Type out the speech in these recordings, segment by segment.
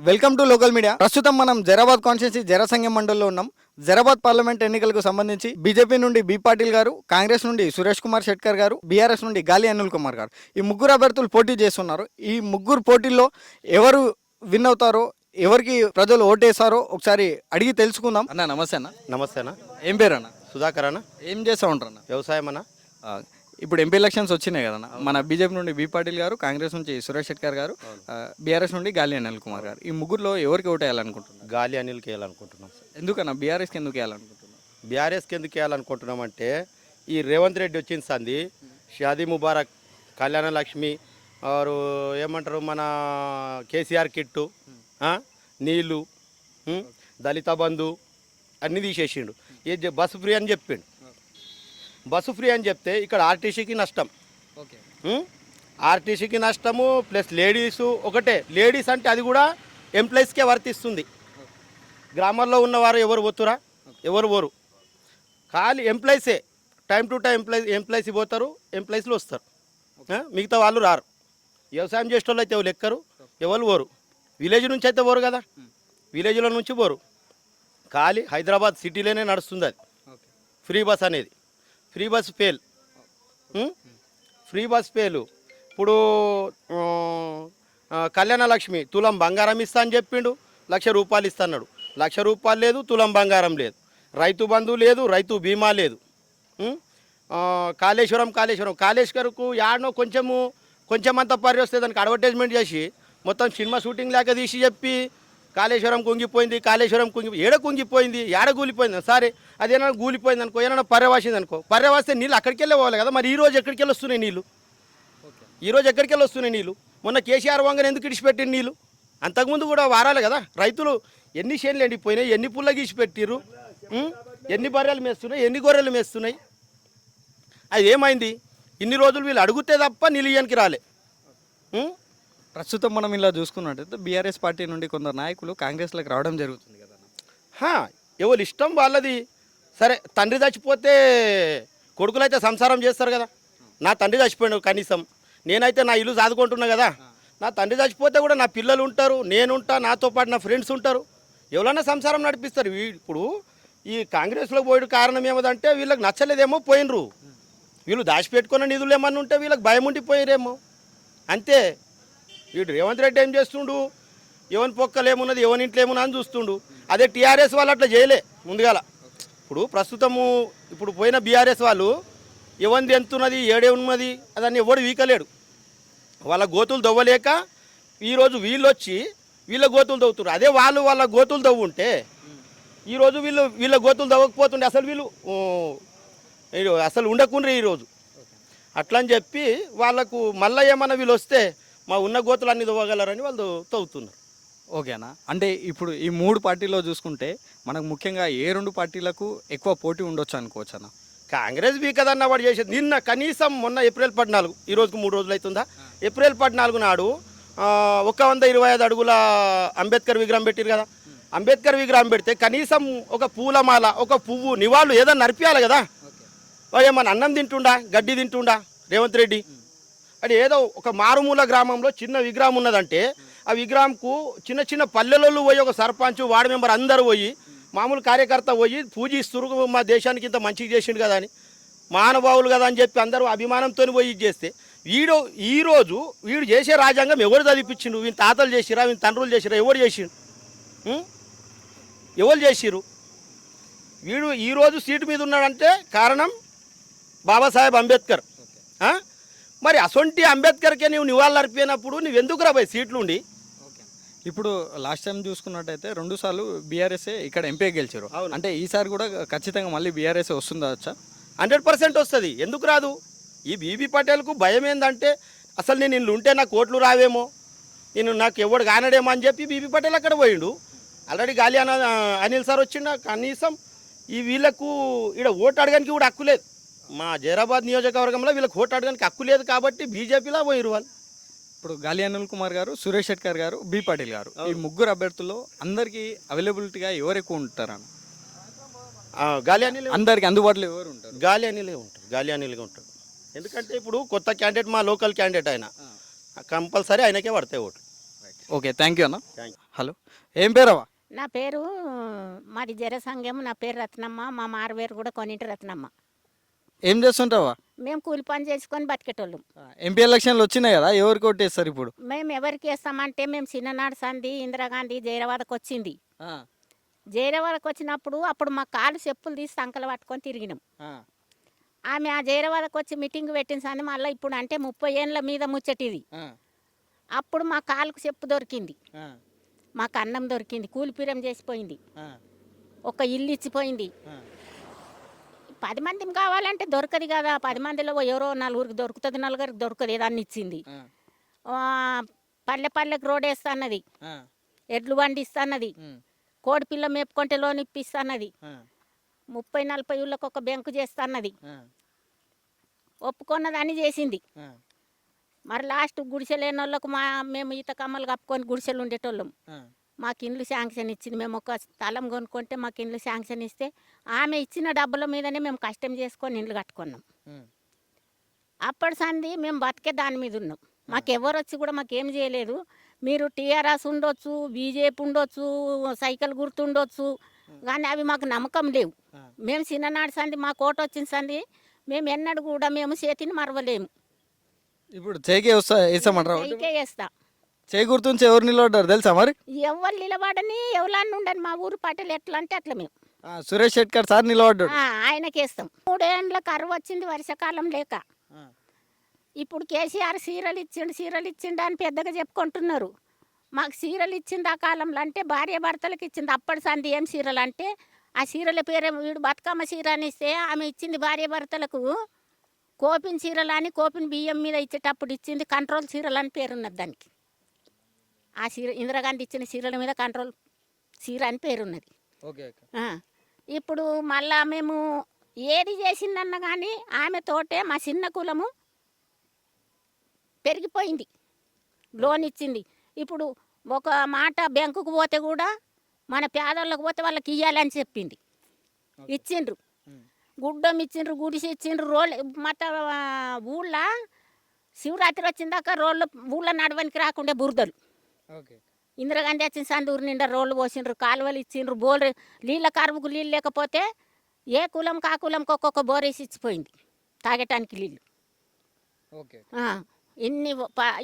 Welcome to local media. ప్రస్తుతం మనం Zaheerabad constituency జనసంఘం మండలిలో ఉన్నాం. జైరాబాద్ పార్లమెంట్ ఎన్నికలకు సంబంధించి బీజేపీ నుండి బి పాటిల్ గారు, కాంగ్రెస్ నుండి సురేష్ కుమార్ షెట్కర్ గారు, బీఆర్ఎస్ నుండి గాలి అనిల్ కుమార్ గారు, ఈ ముగ్గురు అభ్యర్థులు పోటీ చేస్తున్నారు. ఈ ముగ్గురు పోటీల్లో ఎవరు విన్ అవుతారో, ఎవరికి ప్రజలు ఓటేస్తారో ఒకసారి అడిగి తెలుసుకుందాం. అన్న నమస్తే అన్న. నమస్తే అన్న. ఏం పేరు అన్న? సుధాకర్ అన్న. ఏం చేస్తూ ఉంటారు అన్న? వ్యవసాయం అన్న. ఇప్పుడు ఎంపీ ఎలక్షన్స్ వచ్చినాయి కదన్న. మన బీజేపీ నుండి బి పాటిల్ గారు, కాంగ్రెస్ నుంచి సురేష్ షెట్కర్ గారు, బీఆర్ఎస్ నుండి గాలి అనిల్ కుమార్ గారు, ఈ ముగ్గురులో ఎవరికి ఓటు వేయాలనుకుంటున్నారు? గాలి అనిల్కి వేయాలనుకుంటున్నాం. ఎందుకన్నా బీఆర్ఎస్కి ఎందుకు వేయాలనుకుంటున్నాం? బీఆర్ఎస్కి ఎందుకు వేయాలనుకుంటున్నాం అంటే ఈ రేవంత్ రెడ్డి వచ్చిన సంది షాదీ ముబారక్, కళ్యాణ లక్ష్మి, వారు ఏమంటారు మన కేసీఆర్ కిట్టు, నీళ్ళు, దళిత బంధు అన్నీ తీసేసిండు. ఏ బస్సు ఫ్రీ అని చెప్పిండు. బస్సు ఫ్రీ అని చెప్తే ఇక్కడ ఆర్టీసీకి నష్టం. ఆర్టీసీకి నష్టము ప్లస్ లేడీసు ఒకటే. లేడీస్ అంటే అది కూడా ఎంప్లాయీస్కే వర్తిస్తుంది. గ్రామాల్లో ఉన్నవారు ఎవరు పోతురా? ఎవరు పోరు. ఖాళీ ఎంప్లాయీసే టైం టు టైం ఎంప్లాయీస్ పోతారు, ఎంప్లాయీస్లు వస్తారు. మిగతా వాళ్ళు రారు. వ్యవసాయం చేసే వాళ్ళు అయితే ఎవరు ఎక్కరు, ఎవరు పోరు. విలేజ్ నుంచి అయితే పోరు కదా, విలేజ్లో నుంచి పోరు. ఖాళీ హైదరాబాద్ సిటీలోనే నడుస్తుంది అది ఫ్రీ బస్ అనేది. Free bus fail. Free bus fail. ఇప్పుడు కళ్యాణ లక్ష్మి తులం బంగారం ఇస్తా అని చెప్పిండు, 1,00,000 రూపాయలు ఇస్తున్నాడు. 1,00,000 రూపాయలు లేదు, తులం బంగారం లేదు, రైతు బంధు లేదు, రైతు బీమా లేదు. కాళేశ్వరంకు యాడనో కొంచెమంత పరి వస్తే దానికి అడ్వర్టైజ్మెంట్ చేసి మొత్తం సినిమా షూటింగ్ లేక తీసి చెప్పి కాళేశ్వరం కుంగిపోయింది, ఏడ కుంగిపోయింది, ఏడ కూలిపోయింది. సరే అదేనా కూలిపోయింది అనుకో, ఏమైనా పర్యవాసింది అనుకో, పర్యవాస్తే నీళ్ళు అక్కడికి వెళ్ళి పోవాలి కదా. మరి ఈరోజు ఎక్కడికి వెళ్ళి వస్తున్నాయి నీళ్ళు? ఈరోజు ఎక్కడికి వెళ్ళి వస్తున్నాయి నీళ్ళు? మొన్న కేసీఆర్ వంగని ఎందుకు ఇడిచిపెట్టిన నీళ్ళు? అంతకుముందు కూడా వారాలి కదా. రైతులు ఎన్ని చేనులు ఎండిపోయినాయి, ఎన్ని పుల్ల గీసిపెట్టిర్రు, ఎన్ని బర్రెలు మేస్తున్నాయి, ఎన్ని గొర్రెలు మేస్తున్నాయి. అది ఏమైంది? ఇన్ని రోజులు వీళ్ళు అడుగుతే తప్ప నీళ్ళు ఇయ్యానికి రాలే. ప్రస్తుతం మనం ఇలా చూసుకున్నట్టయితే బీఆర్ఎస్ పార్టీ నుండి కొందరు నాయకులు కాంగ్రెస్లోకి రావడం జరుగుతుంది కదా. ఎవరు ఇష్టం వాళ్ళది. సరే తండ్రి చచ్చిపోతే కొడుకులు అయితే సంసారం చేస్తారు కదా. నా తండ్రి చచ్చిపోయాడు, కనీసం నేనైతే నా ఇల్లు సాదుకుంటున్నా కదా. నా తండ్రి చచ్చిపోతే కూడా నా పిల్లలు ఉంటారు, నేనుంటా, నాతో పాటు నా ఫ్రెండ్స్ ఉంటారు, ఎవరైనా సంసారం నడిపిస్తారు. ఇప్పుడు ఈ కాంగ్రెస్లో పోయడం కారణం ఏమదంటే వీళ్ళకి నచ్చలేదేమో పోయినరు. వీళ్ళు దాచిపెట్టుకున్న నిధులు ఏమన్నా ఉంటే వీళ్ళకి భయం ఉండిపోయారేమో అంతే. వీడు రేవంత్ రెడ్డి ఏం చేస్తుండు, ఎవరి పొక్కలు ఏమున్నది, ఎవరి ఇంట్లో ఏమున్నా అని చూస్తుండు. అదే టీఆర్ఎస్ వాళ్ళు అట్లా చేయలే ముందుగాల. ఇప్పుడు పోయిన బీఆర్ఎస్ వాళ్ళు ఎవరిది ఎంతున్నది, ఏడే ఉన్నది అదని ఎవడు వీకలేడు. వాళ్ళ గోతులు దవ్వలేక ఈరోజు వీళ్ళు వచ్చి వీళ్ళ గోతులు దవ్వుతున్నారు. అదే వాళ్ళు వాళ్ళ గోతులు దవ్వుంటే ఈరోజు వీళ్ళ గోతులు దవ్వకపోతుండే అసలు ఉండకుండ్రి ఈరోజు. అట్లా అని చెప్పి వాళ్ళకు మళ్ళీ ఏమన్నా వీళ్ళు వస్తే మా ఉన్న గోతులు అన్ని దవ్వగలరని వాళ్ళు తవ్వుతున్నారు. ఓకేనా? అంటే ఇప్పుడు ఈ 3 పార్టీలో చూసుకుంటే మనకు ముఖ్యంగా ఏ 2 పార్టీలకు ఎక్కువ పోటీ ఉండొచ్చు అనుకోవచ్చు అన్న? కాంగ్రెస్ వీకదన్న వాడు చేసేది. నిన్న కనీసం మొన్న ఏప్రిల్ 14, ఈ రోజుకు 3 రోజులు అవుతుందా, ఏప్రిల్ 14 నాడు 125 అడుగుల అంబేద్కర్ విగ్రహం పెట్టారు కదా. అంబేద్కర్ విగ్రహం పెడితే కనీసం ఒక పూలమాల, ఒక పువ్వు, నివాళులు ఏదన్నా నడిపించాలి కదా. ఏమన్నా అన్నం తింటుండా, గడ్డి తింటుండా రేవంత్ రెడ్డి? అది ఏదో ఒక మారుమూల గ్రామంలో చిన్న విగ్రహం ఉన్నదంటే ఆ విగ్రహంకు చిన్న చిన్న పల్లెలలో పోయి ఒక సర్పంచ్, వార్డు మెంబర్ అందరూ పోయి, మామూలు కార్యకర్త పోయి పూజిస్తురు. మా దేశానికి ఇంత మంచిగా చేసిండు కదా అని, మానవాళులు కదా అని చెప్పి అందరూ అభిమానంతో పోయి చేస్తే ఈరోజు వీడు చేసే రాజ్యాంగం ఎవరు చదివిపించిండు? వీని తాతలు చేసిరా, వీని తండ్రులు చేసిరా, ఎవరు చేసిండు? ఎవరు చేసిరు? వీడు ఈరోజు సీటు మీద ఉన్నాడంటే కారణం బాబాసాహెబ్ అంబేద్కర్. మరి అసొంటి అంబేద్కర్కే నువ్వు నివాళులు అర్పినప్పుడు నువ్వెందుకు రాబోయే సీట్లు ఉండి? ఇప్పుడు లాస్ట్ టైం చూసుకున్నట్టయితే 2 సార్లు బీఆర్ఎస్ఏ ఇక్కడ ఎంపీ గెలిచారు. అంటే ఈసారి కూడా ఖచ్చితంగా మళ్ళీ బీఆర్ఎస్ఏ వస్తుందా? 100% వస్తుంది. ఎందుకు రాదు? ఈ బీబీ పటేల్కు భయం ఏంటంటే అసలు నేను ఇల్లు ఉంటే నాకు ఓట్లు రావేమో, నాకు ఎవడు కానడేమో అని చెప్పి బీబీ పటేల్ అక్కడ పోయిండు. ఆల్రెడీ గాలి అనిల్ సార్ వచ్చిండ. కనీసం ఈ వీళ్ళకు ఇక్కడ ఓటు అడగడానికి కూడా హక్కు లేదు. మా జైరాబాద్ నియోజకవర్గంలో వీళ్ళకి ఓటు అడగడానికి హక్కు లేదు కాబట్టి బీజేపీలో పోయిరు వాళ్ళు. ఇప్పుడు గాలి అనిల్ కుమార్ గారు, సురేష్ షెట్కర్ గారు, బి పాటిల్ గారు, ఈ ముగ్గురు అభ్యర్థుల్లో అందరికీ అవైలబిలిటీగా ఎవరు ఎక్కువ ఉంటారని? గాలి అనిల్ అందరికి అందుబాటులో ఎవరు ఉంటారు? గాలి అనిలే ఉంటారు. గాలి అనిల్గా ఉంటాడు. ఎందుకంటే ఇప్పుడు కొత్త క్యాండిడేట్, మా లోకల్ క్యాండిడేట్ ఆయన, కంపల్సరీ ఆయనకే పడతాయి ఓటు. ఓకే, థ్యాంక్ యూ అన్న. హలో, ఏం పేరవా? నా పేరు మాది జరసంగం. నా పేరు రత్నమ్మ. మా మారువేరు కూడా కొన్నింటి రత్నమ్మ. ఏం చేస్తుంటావా? మేము కూలి పని చేసుకొని బతికేటోళ్ళం. ఎంపీ ఎలక్షన్లు వచ్చినాయి కదా, ఎవరికి ఓటేస్తారు ఇప్పుడు? మేము ఎవరికి వేస్తామంటే మేము చిన్ననాడు సంధి ఇందిరాగాంధీ జైరాబాద్కి వచ్చింది. ఆ, జైరాబాద్కి వచ్చినప్పుడు అప్పుడు మా కాలు చెప్పులు తీసి సంకలు పట్టుకొని తిరిగినాం. ఆ, ఆమె ఆ జైరాబాద్కి వచ్చి మీటింగ్ పెట్టిన సంది మళ్ళీ ఇప్పుడు అంటే 30 ఏళ్ళ మీద ముచ్చటిది. ఆ, అప్పుడు మా కాలుకు చెప్పు దొరికింది, ఆ, మాకు అన్నం దొరికింది, కూలిపిరం చేసిపోయింది, ఆ, ఒక ఇల్లు ఇచ్చిపోయింది. ఆ. 10 మందిని కావాలంటే దొరకదు కదా. 10 మందిలో ఎవరో నలుగురికి దొరుకుతుంది, నలుగురికి దొరకదు. ఏదాన్ని ఇచ్చింది. ఆ, పల్లె పల్లెకి రోడ్ వేస్తాన్నది, ఆ, ఎడ్లు బండి ఇస్తాన్నది, ఉమ్, కోడి పిల్ల మేపుకుంటే లోన్ ఇప్పిస్తాన్నది, ఆ, 30-40 ఊళ్ళకి ఒక బ్యాంకు చేస్తాన్నది. ఆ, ఒప్పుకున్నదాన్ని చేసింది. ఆ, మరి లాస్ట్ గుడిసెలు లేని వాళ్ళకు మేము ఈత కమ్మలు కప్పుకొని గుడిసెలు ఉండేటోళ్ళం. ఆ. మాకు ఇండ్లు శాంక్షన్ ఇచ్చింది. మేము ఒక స్థలం కొనుక్కుంటే మాకు ఇండ్లు శాంక్షన్ ఇస్తే ఆమె ఇచ్చిన డబ్బుల మీదనే మేము కష్టం చేసుకొని ఇండ్లు కట్టుకున్నాం. ఉమ్, అప్పటి సంది మేము బతికే దాని మీద ఉన్నాం. మాకు ఎవరు వచ్చి కూడా మాకేం చేయలేదు. మీరు టీఆర్ఎస్ ఉండొచ్చు, బీజేపీ ఉండొచ్చు, సైకిల్ గుర్తు ఉండొచ్చు, కానీ అవి మాకు నమ్మకం లేవు. మేము చిన్ననాటి సంది మా కోట వచ్చిన సంది మేము ఎన్నడూ కూడా మేము చేతిని మరవలేము. ఇప్పుడు చేకే వేస్తామంటారా? పైకే వేస్తా. చేయి గుర్తుంచి ఎవరు నిలబడ్డారు తెలుసా మరి? ఎవరు నిలబడని ఎవరన్నా ఉండని మా ఊరు పట్టెలు ఎట్లా అంటే అట్లా మేము సురేష్ శెట్కర్ సార్ నిలబడ్డాడు. ఆయనకేస్తాం. 3 ఏండ్ల కరువు వచ్చింది వర్షాకాలం లేక. ఇప్పుడు కేసీఆర్ సీరలు ఇచ్చిండు అని పెద్దగా చెప్పుకుంటున్నారు. మాకు సీరలు ఇచ్చింది ఆ కాలంలో అంటే భార్య భర్తలకు ఇచ్చింది. అప్పటి సంది ఏం సీరలు అంటే ఆ సీరల పేరు వీడు బతుకమ్మ సీర అని ఇస్తే ఆమె ఇచ్చింది భార్య భర్తలకు కోపిన్ చీరలు అని, కోపిన్ బియ్యం మీద ఇచ్చేటప్పుడు ఇచ్చింది కంట్రోల్ చీరలు అని పేరున్నది దానికి. ఆ చీర ఇందిరాగాంధీ ఇచ్చిన చీరల మీద కంట్రోల్ చీర అని పేరున్నది. ఓకే. ఇప్పుడు మళ్ళా మేము ఏది చేసిందన్న కానీ ఆమె తోటే మా చిన్న కులము పెరిగిపోయింది, లోన్ ఇచ్చింది. ఇప్పుడు ఒక మాట బ్యాంకుకు పోతే కూడా మన పేదోళ్ళకి పోతే వాళ్ళకి ఇవ్వాలని చెప్పింది, ఇచ్చిండ్రు. గుడ్డం ఇచ్చిండ్రు, గుడిసి ఇచ్చిండ్రు. మత ఊళ్ళో శివరాత్రి వచ్చిందాక ఊళ్ళో నడవనికి రాకుండే బురదలు. ఇందిరాగాంధీ వచ్చిన సందూరు నిండా రోడ్లు పోసిండ్రు, కాలువలు ఇచ్చిండ్రు, బోర్లు నీళ్ళ కరువుకు నీళ్ళు లేకపోతే ఏ కులం కా కులంకి ఒక్కొక్క బోరేసి ఇచ్చిపోయింది తాగటానికి నీళ్ళు.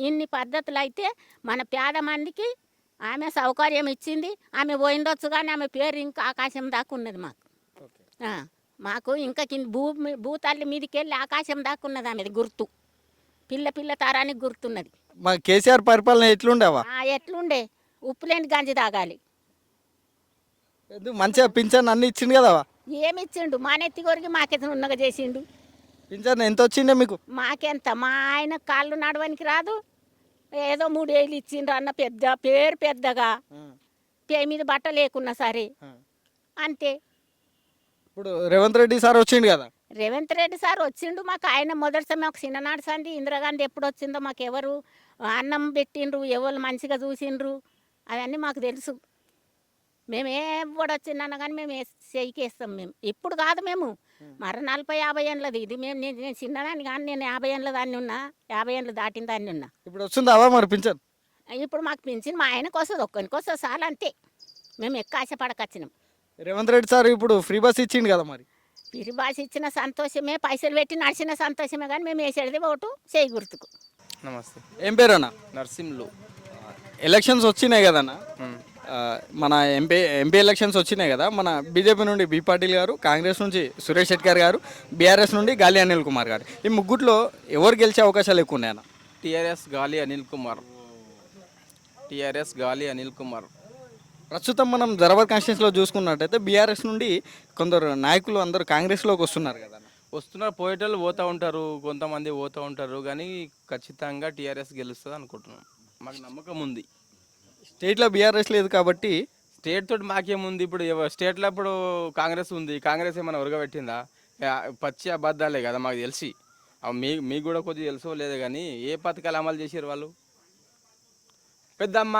ఇన్ని పద్ధతులు అయితే మన పేద మందికి ఆమె సౌకర్యం ఇచ్చింది. ఆమె పోయిండొచ్చు కానీ ఆమె పేరు ఇంకా ఆకాశం దాకా ఉన్నది మాకు. మాకు ఇంకా భూతల్లి మీదకి వెళ్ళి ఆకాశం దాకా ఉన్నది ఆమెది గుర్తు. పిల్ల తారానికి గుర్తున్నది. మా కేసీఆర్ పరిపాలన ఎట్లుండేవా? ఎట్లుండే ఉప్పు లేని గంజి తాగాలి. మంచిగా పింఛన్ అన్ని ఇచ్చిండు కదా? ఏమి ఇచ్చిండు? మా నెత్తి కొరికి మాకెంత ఉన్నగా చేసిండు. పింఛన్ ఎంత వచ్చిండే మీకు? మాకెంత? మా ఆయన కాళ్ళు నడవనికి రాదు, ఏదో 3 ఏళ్ళు ఇచ్చిండ్రు అన్న పేరు పెద్దగా, పే మీద బట్ట లేకున్నా సరే అంతే. ఇప్పుడు రేవంత్ రెడ్డి సార్ వచ్చిండు కదా? రేవంత్ రెడ్డి సార్ వచ్చిండు. మాకు ఆయన మొదటిసారి మాకు చిన్ననాడు సంది ఇందిరాగాంధీ ఎప్పుడు వచ్చిందో మాకు ఎవరు అన్నం పెట్టిండ్రు, ఎవరు మంచిగా చూసిండ్రు అవన్నీ మాకు తెలుసు. మేము ఎవడు వచ్చిందన్న కానీ మేము చేయికేస్తాం. మేము ఇప్పుడు కాదు, మేము మర 40-50 ఏళ్ళది ఇది. నేను చిన్నదాన్ని కానీ నేను 50 ఏళ్ళ దాన్ని ఉన్నా, 50 ఏళ్ళు దాటిన దాన్ని ఉన్నా. ఇప్పుడు వస్తుందా మరి పింఛన్? ఇప్పుడు మాకు పింఛన్ మా ఆయనకు వస్తుంది, ఒక్కరికి వస్తుంది చాలు అంతే. మేము ఎక్కువ ఆశపడకొచ్చినాం. రేవంత్ రెడ్డి సార్ ఇప్పుడు ఫ్రీ బస్ ఇచ్చిండు కదా మరి? ఫ్రీ బస్ ఇచ్చిన సంతోషమే, పైసలు పెట్టి నడిచిన సంతోషమే, కానీ మేము వేసేది ఓటు చేయి గుర్తుకు. నమస్తే. ఏం పేరు అన్న? నర్సింహులు. ఎలక్షన్స్ వచ్చినాయి కదన్న, మన ఎంపీ ఎలక్షన్స్ వచ్చినాయి కదా. మన బీజేపీ నుండి బి పాటిల్ గారు, కాంగ్రెస్ నుంచి సురేష్ శెట్కర్ గారు, బీఆర్ఎస్ నుండి గాలి అనిల్ కుమార్ గారు. ఈ ముగ్గుట్లో ఎవరు గెలిచే అవకాశాలు ఎక్కువ ఉన్నాయన్న? టీఆర్ఎస్ గాలి అనిల్ కుమార్. ప్రస్తుతం మనం జరాబాద్ కాన్స్టిట్యూన్సీలో చూసుకున్నట్టయితే బీఆర్ఎస్ నుండి కొందరు నాయకులు అందరూ కాంగ్రెస్లోకి వస్తున్నారు కదా. వస్తున్నారు, పోయేటోళ్ళు పోతూ ఉంటారు, కొంతమంది పోతూ ఉంటారు, కానీ ఖచ్చితంగా టీఆర్ఎస్ గెలుస్తుంది అనుకుంటున్నాం. మాకు నమ్మకం ఉంది. స్టేట్లో బీఆర్ఎస్ లేదు కాబట్టి స్టేట్ తోటి మాకేముంది. ఇప్పుడు స్టేట్లో ఇప్పుడు కాంగ్రెస్ ఉంది, కాంగ్రెస్ ఏమైనా ఉరగబెట్టిందా? పచ్చి అబద్ధాలే కదా మాకు తెలిసి. మీకు కూడా కొద్దిగా తెలుసో లేదో కానీ ఏ పథకాలు అమలు చేసారు వాళ్ళు? పెద్దమ్మ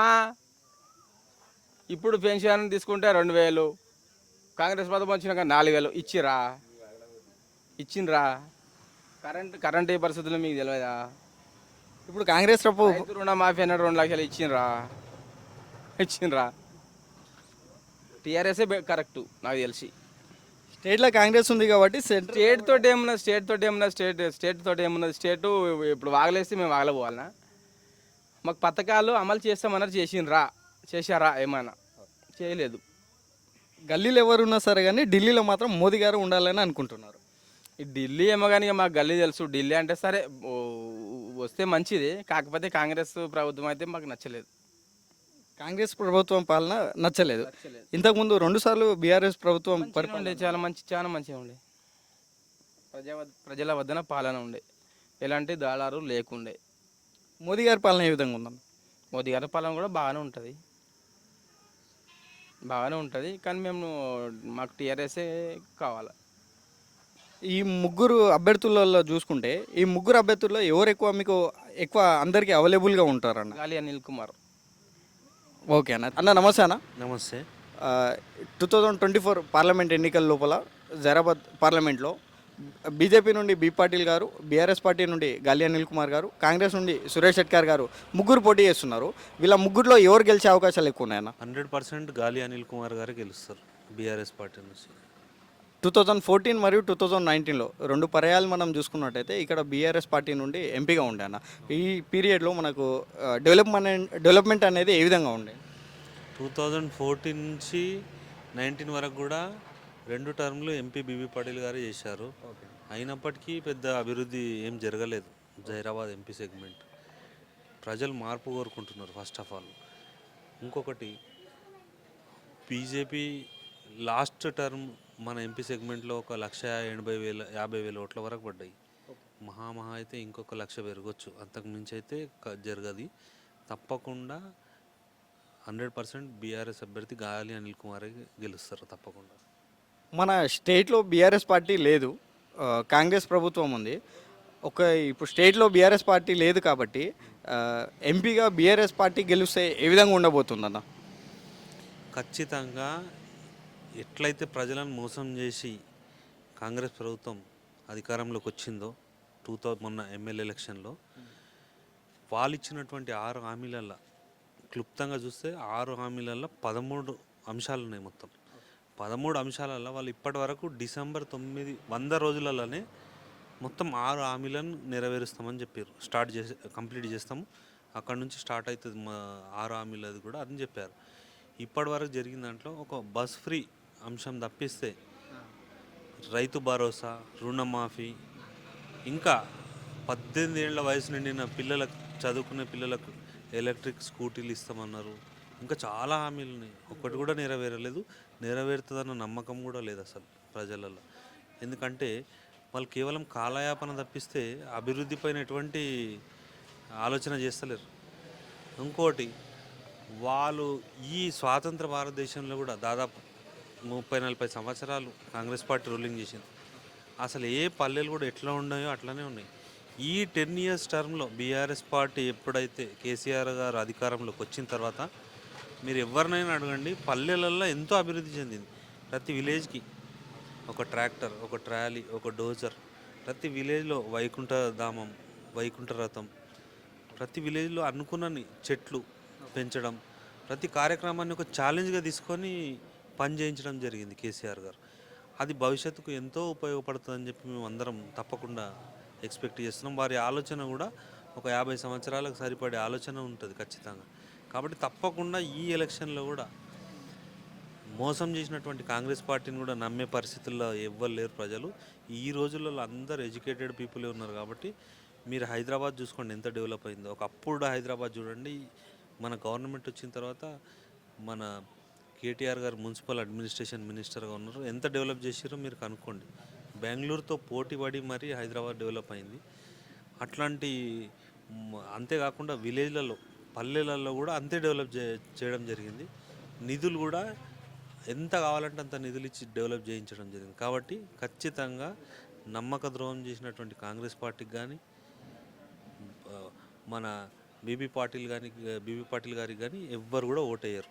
ఇప్పుడు పెన్షన్ తీసుకుంటే 2000, కాంగ్రెస్ ప్రభుత్వం వచ్చినాక 4000 ఇచ్చిండ్రా. కరెంట్ ఏ పరిస్థితుల్లో మీకు తెలియదా? ఇప్పుడు కాంగ్రెస్ రుణమాఫీ అన్నాడు 2 లక్షలు ఇచ్చిండ్రా. ఇచ్చిండ్రా? టీఆర్ఎస్ఏ కరెక్ట్ నాకు తెలిసి. స్టేట్లో కాంగ్రెస్ ఉంది కాబట్టి సెంట్రల్ స్టేట్ తోటి ఏమున్నది? స్టేట్ తోటి ఏమున్నది? స్టేటు ఇప్పుడు వాగలేస్తే మేము వాగలేపోవాలనా? మాకు పథకాలు అమలు చేస్తామన్నారు, చేశారా ఏమైనా? చేయలేదు. గల్లీలో ఎవరున్నా సరే కానీ ఢిల్లీలో మాత్రం మోదీ గారు ఉండాలని అనుకుంటున్నారు. ఈ ఢిల్లీ ఏమో కానీ మాకు గల్లీ తెలుసు. ఢిల్లీ అంటే సరే వస్తే మంచిది, కాకపోతే కాంగ్రెస్ ప్రభుత్వం అయితే మాకు నచ్చలేదు. కాంగ్రెస్ ప్రభుత్వం పాలన నచ్చలేదు. ఇంతకుముందు 2 సార్లు బీఆర్ఎస్ ప్రభుత్వం పరిపాలన ఉండే, చాలా మంచిగా ఉండే. ప్రజల వద్దన పాలన ఉండే, ఎలాంటి దాళారు లేకుండే. మోదీ గారి పాలన ఏ విధంగా ఉందన్న? మోదీ గారి పాలన కూడా బాగానే ఉంటుంది, కానీ మాకు టీఆర్ఎస్ఏ కావాలి. ఈ ముగ్గురు అభ్యర్థులలో చూసుకుంటే ఈ ముగ్గురు అభ్యర్థుల్లో ఎవరు ఎక్కువ అందరికీ అవైలబుల్గా ఉంటారన్న? గాలి అనిల్ కుమార్. ఓకే అన్న నమస్తే అన్న. నమస్తే. 2024 పార్లమెంట్ ఎన్నికల లోపల జైరాబాద్ పార్లమెంట్లో బీజేపీ నుండి బి పాటిల్ గారు, బీఆర్ఎస్ పార్టీ నుండి గాలి అనిల్ కుమార్ గారు, కాంగ్రెస్ నుండి సురేష్ షెట్కర్ గారు ముగ్గురు పోటీ చేస్తున్నారు. వీళ్ళ ముగ్గురులో ఎవరు గెలిచే అవకాశాలు ఎక్కువ ఉన్నాయన్న? 100% గాలి అనిల్ కుమార్ గారు గెలుస్తారు బీఆర్ఎస్ పార్టీ నుంచి. 2014 మరియు 2019లో 2 పర్యాలు మనం చూసుకున్నట్టయితే ఇక్కడ బీఆర్ఎస్ పార్టీ నుండి ఎంపీగా ఉండే అన్న. ఈ పీరియడ్లో మనకు డెవలప్మెంట్ అనేది ఏ విధంగా ఉండే? 2014 నుంచి 19 వరకు కూడా 2 టర్మ్లు ఎంపీ బీబీ పాటిల్ గారు చేశారు. అయినప్పటికీ పెద్ద అభివృద్ధి ఏం జరగలేదు జైరాబాద్ ఎంపీ సెగ్మెంట్. ప్రజలు మార్పు కోరుకుంటున్నారు ఫస్ట్ ఆఫ్ ఆల్. ఇంకొకటి, బీజేపీ లాస్ట్ టర్మ్ మన ఎంపీ సెగ్మెంట్లో 1,80,000 ఓట్ల వరకు పడ్డాయి. మహా అయితే ఇంకొక 1,00,000 పెరగచ్చు, అంతకు మించి అయితే జరగదు. తప్పకుండా 100% బీఆర్ఎస్ అభ్యర్థి గాలి అనిల్ కుమార్ గెలుస్తారు తప్పకుండా. మన స్టేట్లో బీఆర్ఎస్ పార్టీ లేదు, కాంగ్రెస్ ప్రభుత్వం ఉంది. ఇప్పుడు స్టేట్లో బీఆర్ఎస్ పార్టీ లేదు కాబట్టి ఎంపీగా బీఆర్ఎస్ పార్టీ గెలిస్తే ఏ విధంగా ఉండబోతుందన్న? ఖచ్చితంగా ఎట్లయితే ప్రజలను మోసం చేసి కాంగ్రెస్ ప్రభుత్వం అధికారంలోకి వచ్చిందో మొన్న ఎమ్మెల్యే ఎలక్షన్లో, వాళ్ళు ఇచ్చినటువంటి 6 హామీలల్లో క్లుప్తంగా చూస్తే 6 హామీలల్లో 13 అంశాలు ఉన్నాయి. మొత్తం 13 అంశాలలో వాళ్ళు ఇప్పటి వరకు డిసెంబర్ 9 100 రోజులలోనే మొత్తం 6 హామీలను నెరవేరుస్తామని చెప్పారు. కంప్లీట్ చేస్తాము, అక్కడ నుంచి స్టార్ట్ అవుతుంది మా 6 హామీలది కూడా అని చెప్పారు. ఇప్పటి వరకు జరిగిన దాంట్లో ఒక బస్ ఫ్రీ అంశం తప్పిస్తే రైతు భరోసా, రుణమాఫీ, ఇంకా 18 ఏళ్ల వయసు నిండిన పిల్లలకు, చదువుకునే పిల్లలకు ఎలక్ట్రిక్ స్కూటీలు ఇస్తామన్నారు. ఇంకా చాలా హామీలు ఉన్నాయి, ఒక్కటి కూడా నెరవేరలేదు. నెరవేరుతుందన్న నమ్మకం కూడా లేదు అసలు ప్రజలలో. ఎందుకంటే వాళ్ళు కేవలం కాలయాపన తప్పిస్తే అభివృద్ధి పైన ఎటువంటి ఆలోచన చేస్తలేరు. ఇంకోటి, వాళ్ళు ఈ స్వాతంత్ర భారతదేశంలో కూడా దాదాపు 30-40 సంవత్సరాలు కాంగ్రెస్ పార్టీ రూలింగ్ చేసింది. అసలు ఏ పల్లెలు కూడా ఎట్లా ఉన్నాయో అట్లనే ఉన్నాయి. ఈ 10 ఇయర్స్ టర్మ్లో బీఆర్ఎస్ పార్టీ ఎప్పుడైతే కేసీఆర్ గారు అధికారంలోకి వచ్చిన తర్వాత మీరు ఎవరినైనా అడగండి, పల్లెలలో ఎంతో అభివృద్ధి చెందింది. ప్రతి విలేజ్కి ఒక ట్రాక్టర్, ఒక ట్రాలీ, ఒక డోజర్, ప్రతి విలేజ్లో వైకుంఠధామం, వైకుంఠ రథం, ప్రతి విలేజ్లో అనుకున్నని చెట్లు పెంచడం, ప్రతి కార్యక్రమాన్ని ఒక ఛాలెంజ్గా తీసుకొని పని చేయించడం జరిగింది కేసీఆర్ గారు. అది భవిష్యత్తుకు ఎంతో ఉపయోగపడుతుందని చెప్పి మేము అందరం తప్పకుండా ఎక్స్పెక్ట్ చేస్తున్నాం. వారి ఆలోచన కూడా ఒక 50 సంవత్సరాలకు సరిపడే ఆలోచన ఉంటుంది ఖచ్చితంగా. కాబట్టి తప్పకుండా ఈ ఎలక్షన్లో కూడా మోసం చేసినటువంటి కాంగ్రెస్ పార్టీని కూడా నమ్మే పరిస్థితుల్లో ఎవ్వరు లేరు ప్రజలు. ఈ రోజులలో అందరూ ఎడ్యుకేటెడ్ పీపులే ఉన్నారు. కాబట్టి మీరు హైదరాబాద్ చూసుకోండి ఎంత డెవలప్ అయిందో. ఒకప్పుడు హైదరాబాద్ చూడండి, మన గవర్నమెంట్ వచ్చిన తర్వాత మన కేటీఆర్ గారు మున్సిపల్ అడ్మినిస్ట్రేషన్ మినిస్టర్గా ఉన్నారు, ఎంత డెవలప్ చేసారో మీరు కనుక్కోండి. బెంగళూరుతో పోటీ పడి మరీ హైదరాబాద్ డెవలప్ అయింది. అట్లాంటి అంతేకాకుండా విలేజ్లలో, పల్లెలలో కూడా అంతే డెవలప్ చేయడం జరిగింది. నిధులు కూడా ఎంత కావాలంటే అంత నిధులు ఇచ్చి డెవలప్ చేయించడం జరిగింది. కాబట్టి ఖచ్చితంగా నమ్మక ద్రోహం చేసినటువంటి కాంగ్రెస్ పార్టీకి కానీ, మన బీబీ పాటిల్ గారికి కానీ ఎవ్వరు కూడా ఓటేయరు.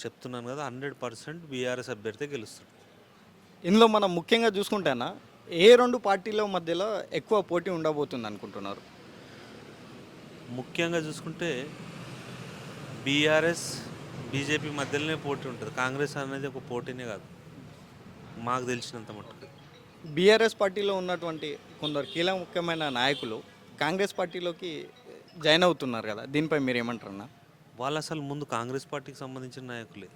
చెప్తున్నాను కదా, 100% బీఆర్ఎస్ అభ్యర్థి గెలుస్తుంది. ఇందులో మనం ముఖ్యంగా చూసుకుంటేనా ఏ 2 పార్టీల మధ్యలో ఎక్కువ పోటీ ఉండబోతుంది అనుకుంటున్నారు? ముఖ్యంగా చూసుకుంటే బీఆర్ఎస్, బీజేపీ మధ్యలోనే పోటీ ఉంటుంది. కాంగ్రెస్ అనేది ఒక పోటీనే కాదు మాకు తెలిసినంత మటుకు. బీఆర్ఎస్ పార్టీలో ఉన్నటువంటి కొందరు కీలకమైన నాయకులు కాంగ్రెస్ పార్టీలోకి జాయిన్ అవుతున్నారు కదా, దీనిపై మీరు ఏమంటారు అన్న? వాళ్ళు అసలు ముందు కాంగ్రెస్ పార్టీకి సంబంధించిన నాయకులే.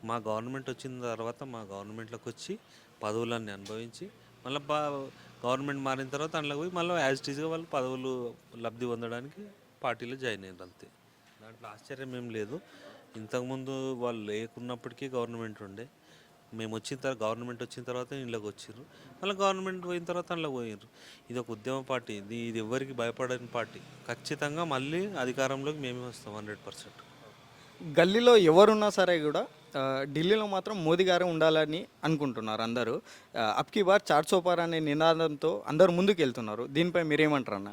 మా గవర్నమెంట్ వచ్చిన తర్వాత మా గవర్నమెంట్లోకి వచ్చి పదవులన్నీ అనుభవించి మళ్ళీ గవర్నమెంట్ మారిన తర్వాత అందులోకి పోయి మళ్ళీ యాజ్ ఇట్ ఈస్గా వాళ్ళు పదవులు లబ్ధి పొందడానికి పార్టీలో జాయిన్ అయ్యారు అంతే. దాంట్లో ఆశ్చర్యం ఏం లేదు. ఇంతకుముందు వాళ్ళు లేకున్నప్పటికీ గవర్నమెంట్ ఉండే, మేము వచ్చిన తర్వాత గవర్నమెంట్ వచ్చిన తర్వాత ఇంట్లోకి వచ్చారు, మళ్ళీ గవర్నమెంట్ పోయిన తర్వాత అందులో పోయారు. ఇది ఒక ఉద్యమ పార్టీ, ఇది ఎవరికి భయపడని పార్టీ. ఖచ్చితంగా మళ్ళీ అధికారంలోకి మేమే వస్తాం 100%. గల్లీలో ఎవరున్నా సరే కూడా ఢిల్లీలో మాత్రం మోదీ గారే ఉండాలని అనుకుంటున్నారు అందరూ. అబ్కి బార్ 400 పార్ అనే నినాదంతో అందరూ ముందుకు వెళ్తున్నారు. దీనిపై మీరేమంటారు అన్న?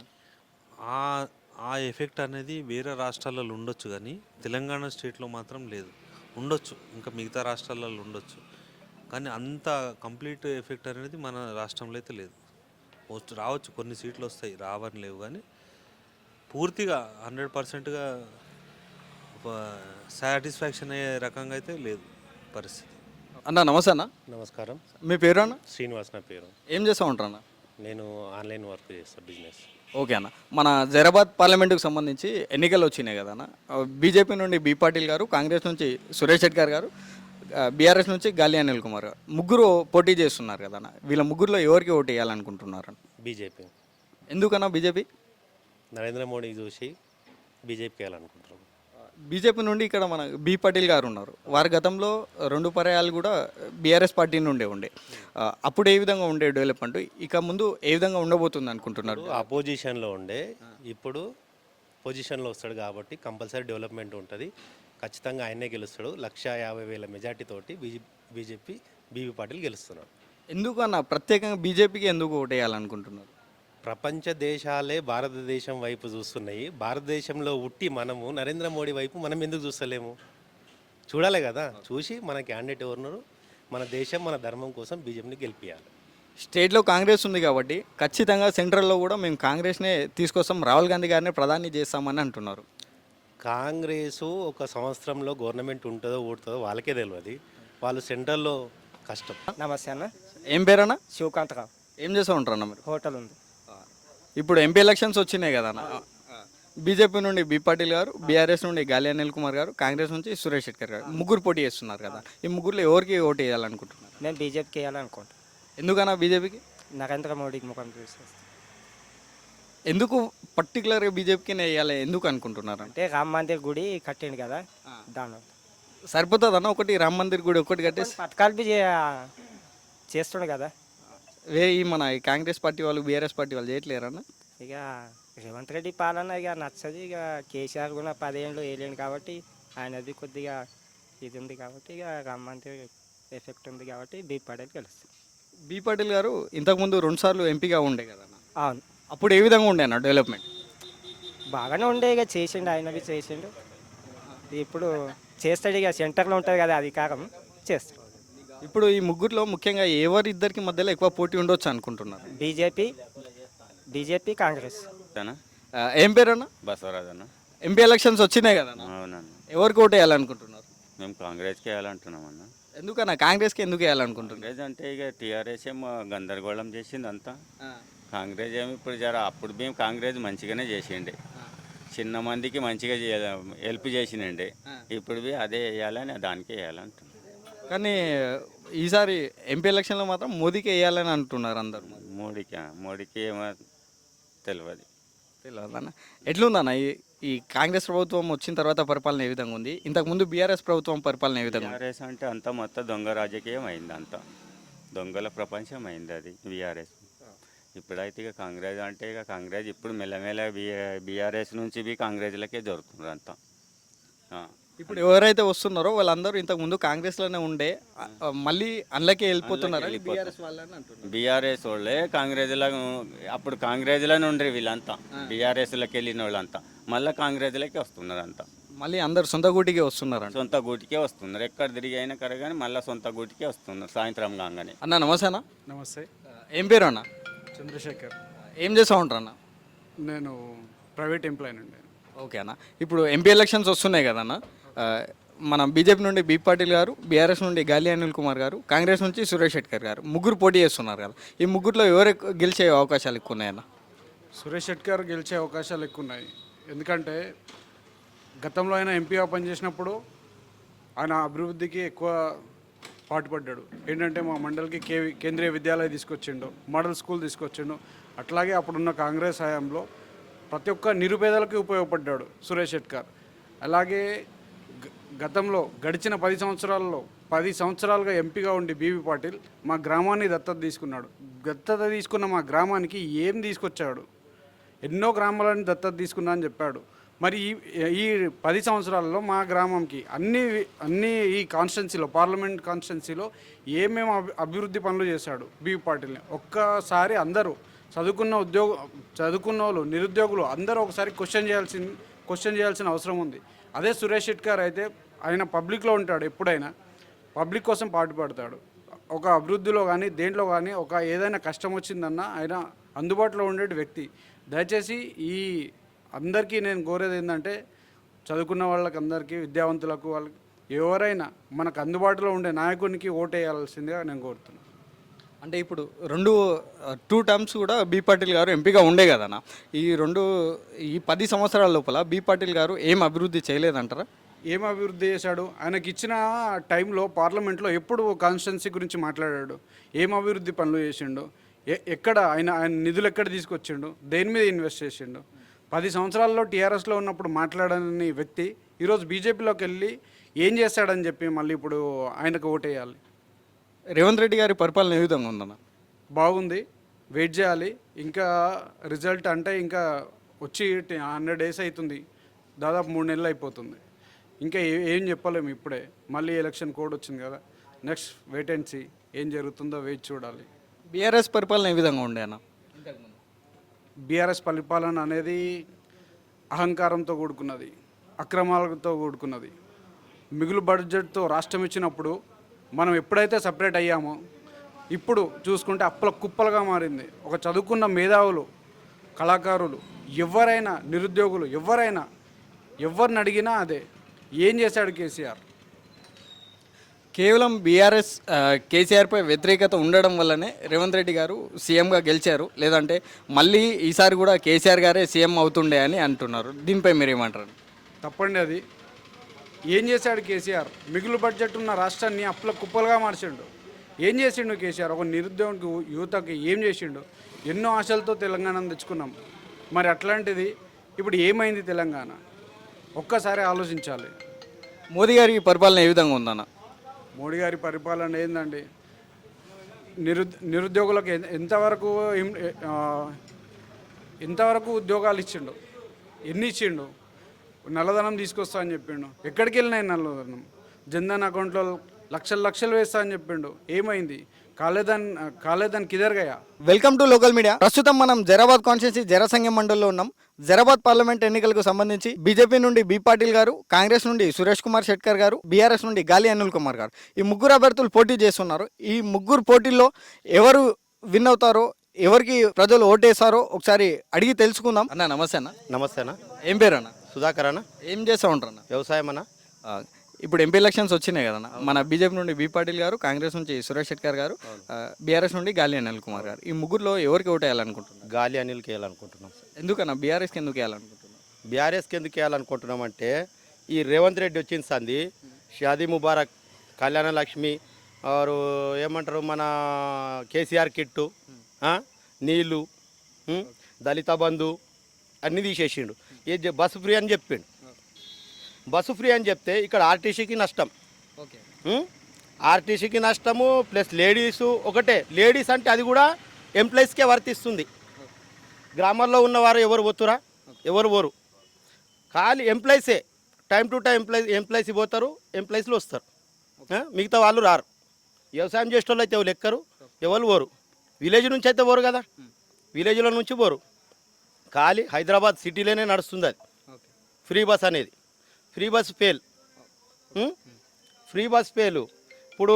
ఆ ఎఫెక్ట్ అనేది వేరే రాష్ట్రాలలో ఉండొచ్చు కానీ తెలంగాణ స్టేట్లో మాత్రం లేదు. ఉండొచ్చు, ఇంకా మిగతా రాష్ట్రాలలో ఉండొచ్చు, కానీ అంత కంప్లీట్ ఎఫెక్ట్ అనేది మన రాష్ట్రంలో అయితే లేదు. రావచ్చు, కొన్ని సీట్లు వస్తాయి, రావని లేవు, కానీ పూర్తిగా 100%గా సాటిస్ఫాక్షన్ అయ్యే రకంగా అయితే లేదు పరిస్థితి. అన్న నమస్తే అన్న. నమస్కారం. మీ పేరు అన్న? శ్రీనివాస్ నా పేరు. ఏం చేస్తూ ఉంటారు అన్న? నేను ఆన్లైన్ వర్క్ చేస్తాను, బిజినెస్. ఓకే అన్న, మన జైరాబాద్ పార్లమెంటుకు సంబంధించి ఎన్నికలు వచ్చినాయి కదా అన్న. బీజేపీ నుండి బి పాటిల్ గారు, కాంగ్రెస్ నుంచి సురేష్ శెట్కర్ గారు, బీఆర్ఎస్ నుంచి గాలి అనిల్ కుమార్ గారు ముగ్గురు పోటీ చేస్తున్నారు కదా అన్న. వీళ్ళ ముగ్గురులో ఎవరికి ఓటు వేయాలనుకుంటున్నారు? బీజేపీ. ఎందుకన్నా బీజేపీ? నరేంద్ర మోడీ చూసి బీజేపీకి వెళ్ళాలనుకుంటున్నాను. బీజేపీ నుండి ఇక్కడ మన బి పాటిల్ గారు ఉన్నారు. వారి గతంలో 2 పర్యాయాలు కూడా బీఆర్ఎస్ పార్టీ నుండే ఉండే. అప్పుడు ఏ విధంగా ఉండే డెవలప్మెంట్, ఇక ముందు ఏ విధంగా ఉండబోతుంది అనుకుంటున్నారు? అపోజిషన్లో ఉండే, ఇప్పుడు పొజిషన్లో వస్తాడు కాబట్టి కంపల్సరీ డెవలప్మెంట్ ఉంటుంది. ఖచ్చితంగా ఆయనే గెలుస్తాడు. 150,000 మెజార్టీ తోటి బీజేపీ బీబీ పాటిల్ గెలుస్తున్నాడు. ఎందుకన్నా ప్రత్యేకంగా బీజేపీకి ఎందుకు ఓటు వేయాలనుకుంటున్నారు? ప్రపంచ దేశాలే భారతదేశం వైపు చూస్తున్నాయి. భారతదేశంలో ఉట్టి మనము నరేంద్ర మోడీ వైపు మనం ఎందుకు చూస్తలేము? చూడాలి కదా. చూసి మన క్యాండిడేట్ ఎవరున్నారు, మన దేశం మన ధర్మం కోసం బీజేపీని గెలిపించాలి. స్టేట్లో కాంగ్రెస్ ఉంది కాబట్టి ఖచ్చితంగా సెంట్రల్లో కూడా మేము కాంగ్రెస్నే తీసుకొస్తాం, రాహుల్ గాంధీ గారిని ప్రధాని చేస్తామని అంటున్నారు. కాంగ్రెసు ఒక సంవత్సరంలో గవర్నమెంట్ ఉంటుందో ఊడుతుందో వాళ్ళకే తెలియదు. వాళ్ళు సెంట్రల్లో కష్టం. నమస్తే అన్న. ఏం పేరన్నా? శివకాంతరావు. ఏం చేస్తూ ఉంటారు అన్న మీరు? హోటల్ ఉంది. ఇప్పుడు ఎంపీ ఎలక్షన్స్ వచ్చినాయి కదా అన్న. బీజేపీ నుండి బి పాటిల్ గారు, బీఆర్ఎస్ నుండి గాలి అనిల్ కుమార్ గారు, కాంగ్రెస్ నుంచి సురేష్ శెట్కర్ గారు ముగ్గురు పోటీ చేస్తున్నారు కదా. ఈ ముగ్గురులో ఎవరికి ఓటు వేయాలనుకుంటున్నారు? నేను బీజేపీకి వేయాలనుకుంటా. ఎందుకన్నా బీజేపీకి? నరేంద్ర మోడీకి ముఖం చూసేస్తాను. ఎందుకు పర్టికులర్గా బీజేపీకి వేయాలి ఎందుకు అనుకుంటున్నారు? అంటే రామ్ మందిర్ గుడి కట్టిండు కదా, దాని సరిపోతుంది అన్న ఒకటి రామ్ మందిర్ గుడి ఒకటి కట్టేసి పథకాలు చేస్తుండు కదా. ఈ మన ఈ కాంగ్రెస్ పార్టీ వాళ్ళు బీఆర్ఎస్ పార్టీ వాళ్ళు చేయట్లేరన్న. ఇక రేవంత్ రెడ్డి పాలన ఇక నచ్చదు. ఇక కేసీఆర్ కూడా 10 ఏళ్ళు వేయలేడు కాబట్టి ఆయనది కొద్దిగా ఇది ఉంది కాబట్టి ఇక రామ్ మందిర్ ఎఫెక్ట్ ఉంది కాబట్టి బీ పాటిల్ గెలుస్తుంది. బి పాటిల్ గారు ఇంతకుముందు 2 సార్లు ఎంపీగా ఉండే కదా. అవును. అప్పుడు ఏ విధంగా ఉండే అన్న డెవలప్మెంట్? బాగానే ఉండే, ఇక చేసిండు, ఆయనవి చేసిండు. ఇప్పుడు చేస్తాడు, ఇక సెంటర్లో ఉంటుంది కదా అధికారం, చేస్తాడు. ఇప్పుడు ఈ ముగ్గురులో ముఖ్యంగా ఎవరిద్దరికి మధ్యలో ఎక్కువ పోటీ ఉండొచ్చు అనుకుంటున్నారు? బీజేపీ కాంగ్రెస్. ఏం పేరు అన్న? బసవరాజ్ అన్న. ఎంపీ ఎలక్షన్స్ వచ్చినాయి కదా. అవునన్న. ఎవరికి ఓటు వేయాలనుకుంటున్నారు? మేము కాంగ్రెస్కి వేయాలంటున్నాం అన్న. ఎందుకన్నా కాంగ్రెస్కి ఎందుకు వేయాలనుకుంటున్నారు? కాంగ్రెస్ అంటే ఇక టీఆర్ఎస్ ఏమో గందరగోళం చేసింది అంతా. కాంగ్రెస్ ఏమో ఇప్పుడు అప్పుడు మేము కాంగ్రెస్ మంచిగానే చేసిండే, చిన్న మందికి మంచిగా హెల్ప్ చేసినండి. ఇప్పుడు అదే వేయాలని దానికే వేయాలంటున్నాం. కానీ ఈసారి ఎంపీ ఎలక్షన్లో మాత్రం మోదీకి వేయాలని అంటున్నారు అందరు. మోడీకి ఏమో తెలియదు. తెలియదన్న. ఎట్లుందన్న ఈ కాంగ్రెస్ ప్రభుత్వం వచ్చిన తర్వాత పరిపాలన ఏ విధంగా ఉంది? ఇంతకుముందు బీఆర్ఎస్ ప్రభుత్వం పరిపాలన ఏ విధంగా? బీఆర్ఎస్ అంటే అంతా మొత్తం దొంగ రాజకీయం అయింది, అంతా దొంగల ప్రపంచం అయింది అది బీఆర్ఎస్. ఇప్పుడైతే ఇక కాంగ్రెస్ అంటే ఇక కాంగ్రెస్ ఇప్పుడు మెల్లమెల్ల బీఆర్ఎస్ నుంచి కాంగ్రెస్లకే జరుగుతున్నారు అంతా. ఇప్పుడు ఎవరైతే వస్తున్నారో వాళ్ళందరూ ఇంతకుముందు కాంగ్రెస్లోనే ఉండే మళ్ళీ అందులోకే వెళ్ళిపోతున్నారు. బీఆర్ఎస్ వాళ్ళే కాంగ్రెస్లో, అప్పుడు కాంగ్రెస్లోనే ఉండరు వీళ్ళంతా. బీఆర్ఎస్లోకి వెళ్ళిన వాళ్ళంతా మళ్ళీ కాంగ్రెస్లోకి వస్తున్నారు అంతా. మళ్ళీ అందరు సొంత గూటికే వస్తున్నారు. సొంత గూటికే వస్తున్నారు. ఎక్కడ తిరిగి అయినా కర కానీ మళ్ళీ సొంత గూటికే వస్తున్నారు సాయంత్రం కాగానే. అన్న నమస్తే అన్న. నమస్తే. ఏం పేరు అన్న? చంద్రశేఖర్. ఏం చేస్తూ ఉంటారు అన్న? నేను ప్రైవేట్ ఎంప్లాయీ అండి. ఓకే అన్న. ఇప్పుడు ఎంపీ ఎలక్షన్స్ వస్తున్నాయి కదన్న. మనం బీజేపీ నుండి బి పాటిల్ గారు, బీఆర్ఎస్ నుండి గాలి అనిల్ కుమార్ గారు, కాంగ్రెస్ నుంచి సురేష్ షెట్కర్ గారు ముగ్గురు పోటీ చేస్తున్నారు కదా. ఈ ముగ్గురులో ఎవరు గెలిచే అవకాశాలు ఎక్కువ ఉన్నాయన్న? సురేష్ షెట్కర్ గెలిచే అవకాశాలు ఎక్కువ ఉన్నాయి. ఎందుకంటే గతంలో ఆయన ఎంపీగా పనిచేసినప్పుడు ఆయన అభివృద్ధికి ఎక్కువ పాటుపడ్డాడు. ఏంటంటే మా మండలికి కేంద్రీయ విద్యాలయం తీసుకొచ్చిండు, మోడల్ స్కూల్ తీసుకొచ్చిండు. అట్లాగే అప్పుడున్న కాంగ్రెస్ హయాంలో ప్రతి ఒక్క నిరుపేదలకు ఉపయోగపడ్డాడు సురేష్ షెట్కర్. అలాగే గతంలో గడిచిన 10 సంవత్సరాలుగా ఎంపీగా ఉండి బీబీ పాటిల్ మా గ్రామాన్ని దత్తత తీసుకున్నాడు. దత్తత తీసుకున్న మా గ్రామానికి ఏం తీసుకొచ్చాడు? ఎన్నో గ్రామాలను దత్తత తీసుకున్నా అని చెప్పాడు. మరి ఈ 10 సంవత్సరాలలో మా గ్రామంకి అన్ని ఈ కాన్స్టిట్యున్సీలో, పార్లమెంట్ కాన్స్టిట్యున్సీలో ఏమేమి అభివృద్ధి పనులు చేశాడు బీబీ పాటిల్ని ఒక్కసారి అందరూ చదువుకున్న వాళ్ళు, నిరుద్యోగులు అందరూ ఒకసారి క్వశ్చన్ చేయాల్సిన అవసరం ఉంది. అదే సురేష్ షెట్కర్ అయితే ఆయన పబ్లిక్లో ఉంటాడు, ఎప్పుడైనా పబ్లిక్ కోసం పాటుపడతాడు. ఒక అభివృద్ధిలో కానీ దేంట్లో కానీ ఏదైనా కష్టం వచ్చిందన్నా ఆయన అందుబాటులో ఉండే వ్యక్తి. దయచేసి ఈ అందరికీ నేను కోరేది ఏంటంటే చదువుకున్న వాళ్ళకి అందరికీ, విద్యావంతులకు, వాళ్ళకి ఎవరైనా మనకు అందుబాటులో ఉండే నాయకునికి ఓటేయాల్సిందిగా నేను కోరుతున్నాను. అంటే ఇప్పుడు 2 టర్మ్స్ కూడా బి పాటిల్ గారు ఎంపీగా ఉండే కదన్న. ఈ 10 సంవత్సరాల లోపల బి పాటిల్ గారు ఏం అభివృద్ధి చేయలేదంటారా? ఏం అభివృద్ధి చేశాడు? ఆయనకి ఇచ్చిన టైంలో పార్లమెంట్లో ఎప్పుడు కాన్స్టిట్యున్సీ గురించి మాట్లాడాడు? ఏం అభివృద్ధి పనులు చేసిండు? ఎక్కడ ఆయన నిధులు ఎక్కడ తీసుకొచ్చిండు? దేని మీద ఇన్వెస్ట్ చేసిండు? 10 సంవత్సరాల్లో టీఆర్ఎస్లో ఉన్నప్పుడు మాట్లాడని వ్యక్తి ఈరోజు బీజేపీలోకి వెళ్ళి ఏం చేస్తాడని చెప్పి మళ్ళీ ఇప్పుడు ఆయనకు ఓటేయాలి. రేవంత్ రెడ్డి గారి పరిపాలన ఏ విధంగా ఉందన్న? బాగుంది, వెయిట్ చేయాలి. ఇంకా రిజల్ట్ అంటే ఇంకా వచ్చి 100 days అవుతుంది, దాదాపు 3 నెలలు అయిపోతుంది. ఇంకా ఏం చెప్పలేము ఇప్పుడే. మళ్ళీ ఎలక్షన్ కోడ్ వచ్చింది కదా, నెక్స్ట్ వెయిట్ అండ్ సీ ఏం జరుగుతుందో వేచి చూడాలి. బీఆర్ఎస్ పరిపాలన ఏ విధంగా ఉండే అన్న? బీఆర్ఎస్ పరిపాలన అనేది అహంకారంతో కూడుకున్నది, అక్రమాలతో కూడుకున్నది. మిగులు బడ్జెట్తో రాష్ట్రం ఇచ్చినప్పుడు మనం ఎప్పుడైతే సపరేట్ అయ్యామో ఇప్పుడు చూసుకుంటే అప్పుల కుప్పలుగా మారింది. ఒక చదువుకున్న మేధావులు, కళాకారులు, ఎవరైనా, నిరుద్యోగులు, ఎవరిని అడిగినా అదే. ఏం చేశాడు కేసీఆర్? కేవలం బీఆర్ఎస్ కేసీఆర్పై వ్యతిరేకత ఉండడం వల్లనే రేవంత్ రెడ్డి గారు సీఎంగా గెలిచారు, లేదంటే మళ్ళీ ఈసారి కూడా కేసీఆర్ గారే సీఎం అవుతుండే అని అంటున్నారు. దీనిపై మీరు ఏమంటారు? తప్పండి అది. ఏం చేశాడు కేసీఆర్? మిగులు బడ్జెట్ ఉన్న రాష్ట్రాన్ని అప్పుల కుప్పలుగా మార్చిండు. ఏం చేసిండు కేసీఆర్? ఒక నిరుద్యోగ యువతకి ఏం చేసిండు? ఎన్నో ఆశలతో తెలంగాణను తెచ్చుకున్నాం. మరి అట్లాంటిది ఇప్పుడు ఏమైంది తెలంగాణ? ఒక్కసారి ఆలోచించాలి. మోదీ గారి పరిపాలన ఏ విధంగా ఉందన్న? మోడీ గారి పరిపాలన ఏందండి? నిరుద్యోగులకు ఎంతవరకు ఉద్యోగాలు ఇచ్చిండు? ఎన్ని ఇచ్చిండు? నల్లధనం తీసుకొస్తా అని చెప్పిండు. ఎక్కడికి వెళ్ళినాయి నల్లధనం? జన్ధన్ అకౌంట్లో లక్షలు వేస్తా అని చెప్పిండు. ఏమైంది? కాలేదని కిదర్గయా. Welcome to local media. ప్రస్తుతం మనం జరాబాద్ కాన్స్టిట్యున్సీ జనసంఘం మండలిలో ఉన్నాం. జరాబాద్ పార్లమెంట్ ఎన్నికలకు సంబంధించి బీజేపీ నుండి బి పాటిల్ గారు, కాంగ్రెస్ నుండి సురేష్ కుమార్ షెట్కర్ గారు, బీఆర్ఎస్ నుండి గాలి అనిల్ కుమార్ గారు ఈ ముగ్గురు అభ్యర్థులు పోటీ చేస్తున్నారు. ఈ ముగ్గురు పోటీల్లో ఎవరు విన్ అవుతారో, ఎవరికి ప్రజలు ఓటేస్తారో ఒకసారి అడిగి తెలుసుకుందాం. అన్న నమస్తే అన్న. నమస్తే అన్న. ఏం పేరు అన్న? సుధాకర్ అన్న. ఏం చేస్తూ ఉంటారు అన్న? వ్యవసాయం అన్న. ఇప్పుడు ఎంపీ ఎలక్షన్స్ వచ్చినాయి కదన్న. మన బీజేపీ నుండి బి పాటిల్ గారు, కాంగ్రెస్ నుంచి సురేష్ షెట్కర్ గారు, బీఆర్ఎస్ నుండి గాలి అనిల్ కుమార్ గారు ఈ ముగ్గురులో ఎవరికి ఓటు వేయాలనుకుంటున్నారు? గాలి అనిల్కి వేయాలనుకుంటున్నాం. ఎందుకన్నా బీఆర్ఎస్కి ఎందుకు వేయాలనుకుంటున్నాం? బీఆర్ఎస్కి ఎందుకు వేయాలనుకుంటున్నాం అంటే ఈ రేవంత్ రెడ్డి వచ్చిన సంది షాదీ ముబారక్, కళ్యాణ లక్ష్మి, ఆరు ఏమంటారు మన కేసీఆర్ కిట్టు, నీళ్ళు, దళిత బంధు అన్నీ తీసేసిండు. బస్సు ఫ్రీ అని చెప్పిండు. బస్సు ఫ్రీ అని చెప్తే ఇక్కడ ఆర్టీసీకి నష్టం. ఆర్టీసీకి నష్టము ప్లస్ లేడీసు ఒకటే. లేడీస్ అంటే అది కూడా ఎంప్లాయీస్కే వర్తిస్తుంది. గ్రామాల్లో ఉన్నవారు ఎవరు పోతురా? ఎవరు పోరు. ఖాళీ ఎంప్లాయీసే. టైం టు టైం ఎంప్లాయీస్ పోతారు, ఎంప్లాయీస్లు వస్తారు. మిగతా వాళ్ళు రారు. వ్యవసాయం చేసే వాళ్ళు అయితే ఎవరు ఎక్కరు, ఎవరు పోరు. విలేజ్ నుంచి అయితే పోరు కదా, విలేజ్ల నుంచి పోరు. ఖాళీ హైదరాబాద్ సిటీలోనే నడుస్తుంది అది. ఫ్రీ బస్ అనేది. Free bus fail. Free bus fail. ఇప్పుడు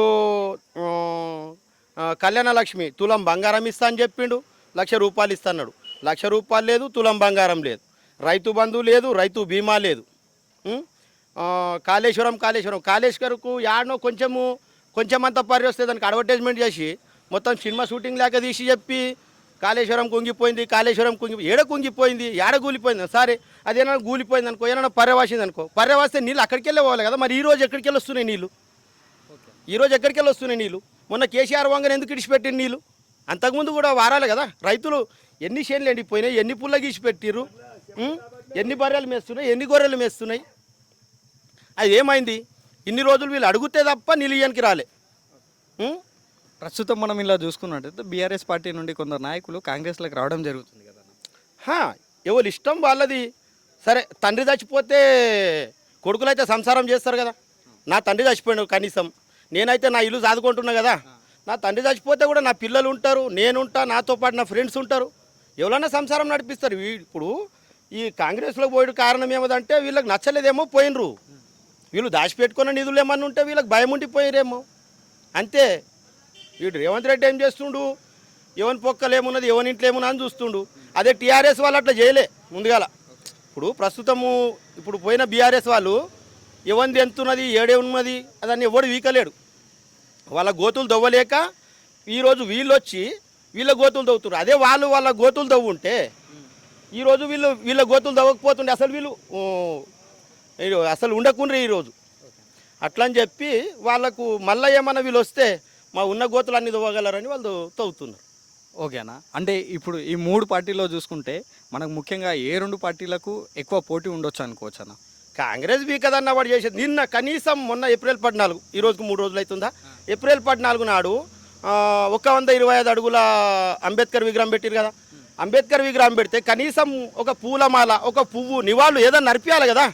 కళ్యాణ లక్ష్మి తులం బంగారం ఇస్తా అని చెప్పిండు, ₹1,00,000 ఇస్తా అన్నాడు. ₹1,00,000 లేదు, తులం బంగారం లేదు. రైతు బంధు లేదు, రైతు బీమా లేదు. కాళేశ్వరంకు యాడనో కొంచెమంత పరి వస్తే దానికి అడ్వర్టైజ్మెంట్ చేసి మొత్తం సినిమా షూటింగ్ లేక తీసి చెప్పి కాళేశ్వరం కుంగిపోయింది ఏడ కుంగిపోయింది ఏడ కూలిపోయింది సరే అదేనా కూలిపోయింది అనుకో ఏమైనా పర్యవాసింది అనుకో పర్యవాస్తే నీళ్ళు అక్కడికి వెళ్ళి పోవాలి కదా మరి ఈరోజు ఎక్కడికి వెళ్ళి వస్తున్నాయి నీళ్ళు మొన్న కేసీఆర్ వంగని ఎందుకు ఇడిచిపెట్టిన నీళ్ళు అంతకుముందు కూడా వారాలి కదా రైతులు ఎన్ని చేనులు ఎండిపోయినాయి ఎన్ని పుల్ల గీసి పెట్టిర్రు ఎన్ని బర్రెలు మేస్తున్నాయి ఎన్ని గొర్రెలు మేస్తున్నాయి అది ఏమైంది ఇన్ని రోజులు వీళ్ళు అడుగుతే తప్ప నిలియనికి రాలే ప్రస్తుతం మనం ఇలా చూసుకున్నట్టయితే బీఆర్ఎస్ పార్టీ నుండి కొందరు నాయకులు కాంగ్రెస్లోకి రావడం జరుగుతుంది కదా. ఎవరు ఇష్టం వాళ్ళది. సరే తండ్రి చచ్చిపోతే కొడుకులైతే సంసారం చేస్తారు కదా. నా తండ్రి చచ్చిపోయాడు కనీసం నేనైతే నా ఇల్లు చదువుకుంటున్నా కదా. నా తండ్రి చచ్చిపోతే కూడా నా పిల్లలు ఉంటారు, నేనుంటా, నాతో పాటు నా ఫ్రెండ్స్ ఉంటారు, ఎవరైనా సంసారం నడిపిస్తారు. ఇప్పుడు ఈ కాంగ్రెస్లో పోయడం కారణం ఏమదంటే వీళ్ళకి నచ్చలేదేమో పోయినరు, వీళ్ళు దాచిపెట్టుకున్న నిధులు ఏమన్నా ఉంటే వీళ్ళకి భయం ఉండిపోయిరేమో అంతే. వీడు రేవంత్ రెడ్డి ఏం చేస్తుండు, ఎవరి పొక్కలు ఏమున్నది ఎవరి ఇంట్లో ఏమున్నా అని చూస్తుండు. అదే టీఆర్ఎస్ వాళ్ళు అట్లా చేయలే ముందుగాల. ఇప్పుడు పోయిన బీఆర్ఎస్ వాళ్ళు ఎవరిది ఎంతున్నది ఏడే ఉన్నది అదాన్ని ఎవడు వీకలేడు. వాళ్ళ గోతులు దవ్వలేక ఈరోజు వీళ్ళు వచ్చి వీళ్ళ గోతులు దవ్వుతున్నారు. అదే వాళ్ళ గోతులు దవ్వుంటే ఈరోజు వీళ్ళ గోతులు దవ్వకపోతుండే అసలు ఉండకుండ్రి ఈరోజు. అట్లా అని చెప్పి వాళ్ళకు మళ్ళీ ఏమన్నా వీళ్ళు వస్తే మా ఉన్న గోతులు అన్ని దవ్వగలరని వాళ్ళు తవ్వుతున్నారు. ఓకేనా. అంటే ఇప్పుడు ఈ మూడు పార్టీలో చూసుకుంటే మనకు ముఖ్యంగా ఏ రెండు పార్టీలకు ఎక్కువ పోటీ ఉండొచ్చు అనుకోవచ్చు అన్న? కాంగ్రెస్ వీకదన్న వాడు చేసేది. నిన్న కనీసం మొన్న ఏప్రిల్ 14 ఈ రోజుకు 3 రోజులు అవుతుందా, ఏప్రిల్ 14 నాడు 125 అడుగుల అంబేద్కర్ విగ్రహం పెట్టారు కదా. అంబేద్కర్ విగ్రహం పెడితే కనీసం ఒక పూలమాల, ఒక పువ్వు, నివాళులు ఏదన్నా నడిపించాలి కదా.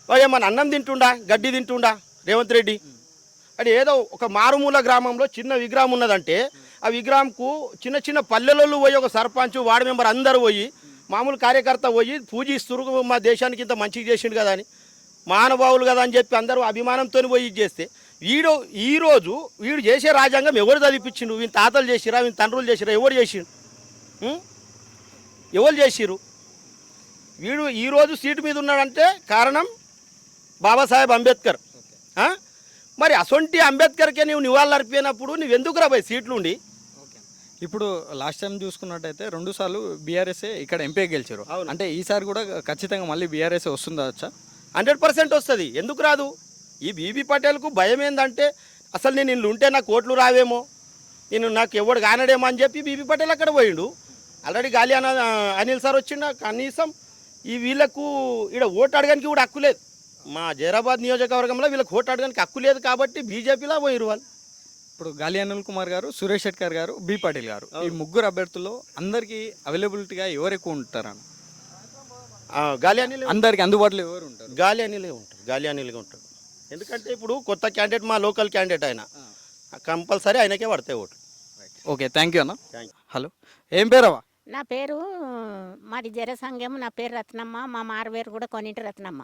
ఏమన్నా అన్నం తింటుండా, గడ్డి తింటుండా రేవంత్ రెడ్డి? అది ఏదో ఒక మారుమూల గ్రామంలో చిన్న విగ్రహం ఉన్నదంటే ఆ విగ్రహంకు చిన్న చిన్న పల్లెలలో పోయి ఒక సర్పంచ్, వార్డు మెంబర్ అందరూ పోయి, మామూలు కార్యకర్త పోయి పూజిస్తురు, మా దేశానికి ఇంత మంచిగా చేసిండు కదా అని, మహానుభావులు కదా అని చెప్పి అందరూ అభిమానంతో పోయి ఇది చేస్తే ఈరోజు వీడు చేసే రాజ్యాంగం ఎవరు చదివిపించిండు? వీని తాతలు చేసిరా, వీని తండ్రులు చేసిరా, ఎవరు చేసిండు? ఎవరు చేసిరు? వీడు ఈరోజు సీటు మీద ఉన్నాడంటే కారణం బాబాసాహెబ్ అంబేద్కర్. మరి అసొంటి అంబేద్కర్కే నువ్వు నివాళులు అర్పినప్పుడు నువ్వెందుకు రాబోయే సీట్లు ఉండి? ఇప్పుడు లాస్ట్ టైం చూసుకున్నట్టయితే 2 సార్లు బీఆర్ఎస్ఏ ఇక్కడ ఎంపీ గెలిచారు. అంటే ఈసారి కూడా ఖచ్చితంగా మళ్ళీ బీఆర్ఎస్ఏ వస్తుందా? 100% వస్తుంది. ఎందుకు రాదు? ఈ బీబీ పటేల్కు భయం ఏంటంటే అసలు నేను ఇల్లు ఉంటే నాకు ఓట్లు రావేమో, నాకు ఎవడు కానడేమో అని చెప్పి బీబీ పటేల్ అక్కడ పోయిండు. ఆల్రెడీ గాలి అనిల్ సార్ వచ్చిండ. కనీసం వీళ్ళకు ఇక్కడ ఓటు అడగడానికి కూడా హక్కు లేదు. మా జైరాబాద్ నియోజకవర్గంలో వీళ్ళకి ఓటు అడగడానికి హక్కు లేదు కాబట్టి బీజేపీలో పోయిరు వాళ్ళు. ఇప్పుడు గాలి అనిల్ కుమార్ గారు, సురేష్ శెట్కర్ గారు, బి పాటిల్ గారు, ఈ ముగ్గురు అభ్యర్థుల్లో అందరికీ అవైలబిలిటీగా ఎవరు ఎక్కువ ఉంటారని? గాలి అనిల్ అందరికి అందుబాటులో ఎవరు ఉంటారు? గాలి అనిల్గా ఉంటాడు. ఎందుకంటే ఇప్పుడు కొత్త క్యాండిడేట్, మా లోకల్ క్యాండిడేట్ ఆయన, కంపల్సరీ ఆయనకే పడతాయి ఓట్లు. ఓకే, థ్యాంక్ యూ అన్న. హలో, ఏం పేరవా? నా పేరు మాది జరసంగం. నా పేరు రత్నమ్మ. మా మారవేరు కూడా కొన్నింటి రత్నమ్మ.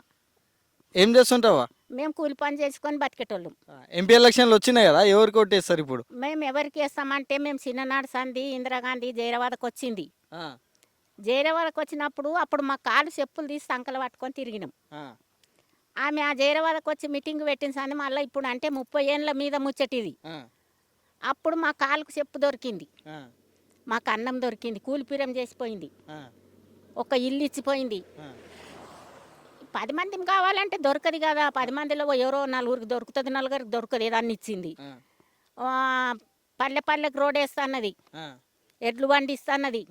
ఏం చేస్తుంటావా? మేము కూలి పని చేసుకొని బతికేటోళ్ళం. ఎంపీ ఎలక్షన్లు వచ్చినాయి కదా, ఎవరికి ఓటేస్తారు ఇప్పుడు? మేము ఎవరికి వేస్తామంటే మేము చిన్ననాడు సంధి ఇందిరాగాంధీ జైరాబాద్కి వచ్చింది. జైరాబాద్కి వచ్చినప్పుడు అప్పుడు మా కాలు చెప్పులు తీసి సంకలు పట్టుకొని తిరిగినాం. ఆమె ఆ జైరాబాద్కి వచ్చి మీటింగ్ పెట్టిన సంది మళ్ళీ ఇప్పుడు అంటే 30 ఏళ్ళ మీద ముచ్చటిది. అప్పుడు మా కాలుకు చెప్పు దొరికింది, మాకు అన్నం దొరికింది, కూలిపీరం చేసిపోయింది, ఒక ఇల్లు ఇచ్చిపోయింది. 10 మందిని కావాలంటే దొరకదు కదా. 10 మందిలో ఎవరో 4గురికి దొరుకుతుంది, 4గురికి దొరకదు. ఏదాన్ని ఇచ్చింది. పల్లెకి రోడ్ వేస్తాన్నది, ఎడ్లు బండి ఇస్తాన్నది,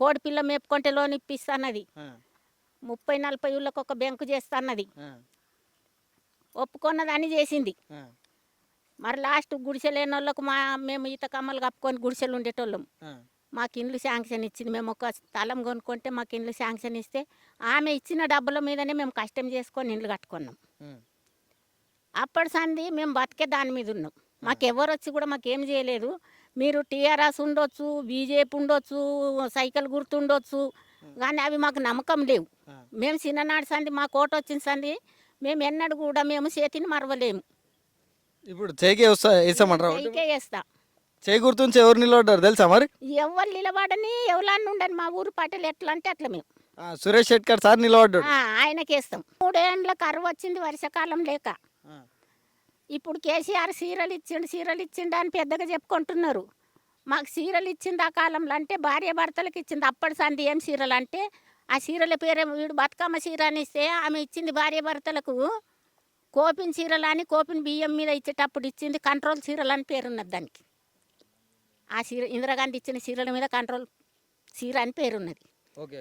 కోడి పిల్ల మేపుకుంటే లోన్ ఇప్పిస్తాన్నది, 30-40 ఊళ్ళకి ఒక బ్యాంకు చేస్తాన్నది. ఒప్పుకున్నది అని చేసింది. మరి లాస్ట్ గుడిసె లేని వాళ్ళకు మేము ఈత కమ్మలు కప్పుకొని గుడిసెలు ఉండేటోళ్ళం. మాకు ఇండ్లు శాంక్షన్ ఇచ్చింది. మేము ఒక స్థలం కొనుక్కుంటే మాకు ఇండ్లు శాంక్షన్ ఇస్తే ఆమె ఇచ్చిన డబ్బుల మీదనే మేము కష్టం చేసుకొని ఇండ్లు కట్టుకున్నాం. అప్పటి సంది మేము బతికే దాని మీద ఉన్నాం. మాకు ఎవరు వచ్చి కూడా మాకేం చేయలేదు. మీరు టీఆర్ఎస్ ఉండొచ్చు, బీజేపీ ఉండొచ్చు, సైకిల్ గుర్తుండొచ్చు, కానీ అవి మాకు నమ్మకం లేవు. మేము చిన్ననాడు సంది మాకు ఓటు వచ్చిన సంది మేము ఎన్నడూ కూడా మేము చేతిని మరవలేము. ఇప్పుడు చేకే వేస్తామంటారా? చేయికే వేస్తా. చేకూరుతుంచి ఎవరు నిలబడ్డారు తెలుసా మరి? ఎవరు నిలబడని ఎవరన్నా ఉండని మా ఊరు పట్టలు ఎట్లా అంటే అట్లా మేము సురేష్ షెట్కర్ సార్ నిలబడ్డాడు. ఆయనకేస్తాం. 3 ఏండ్ల కరువు వచ్చింది వర్షాకాలం లేక. ఇప్పుడు కేసీఆర్ సీరలు ఇచ్చిండు అని పెద్దగా చెప్పుకుంటున్నారు. మాకు సీరలు ఇచ్చింది ఆ కాలంలో అంటే భార్య భర్తలకు ఇచ్చింది. అప్పటి సంది ఏం సీరలు అంటే ఆ సీరల పేరు వీడు బతుకమ్మ సీర అని ఇస్తే ఆమె ఇచ్చింది భార్య భర్తలకు కోపిన్ చీరలు అని కోపిన్ బియ్యం మీద ఇచ్చేటప్పుడు ఇచ్చింది కంట్రోల్ చీరలు అని పేరున్నది దానికి. ఆ సీర ఇందిరాగాంధీ ఇచ్చిన సీరల మీద కంట్రోల్ చీర అని పేరున్నది. ఓకే.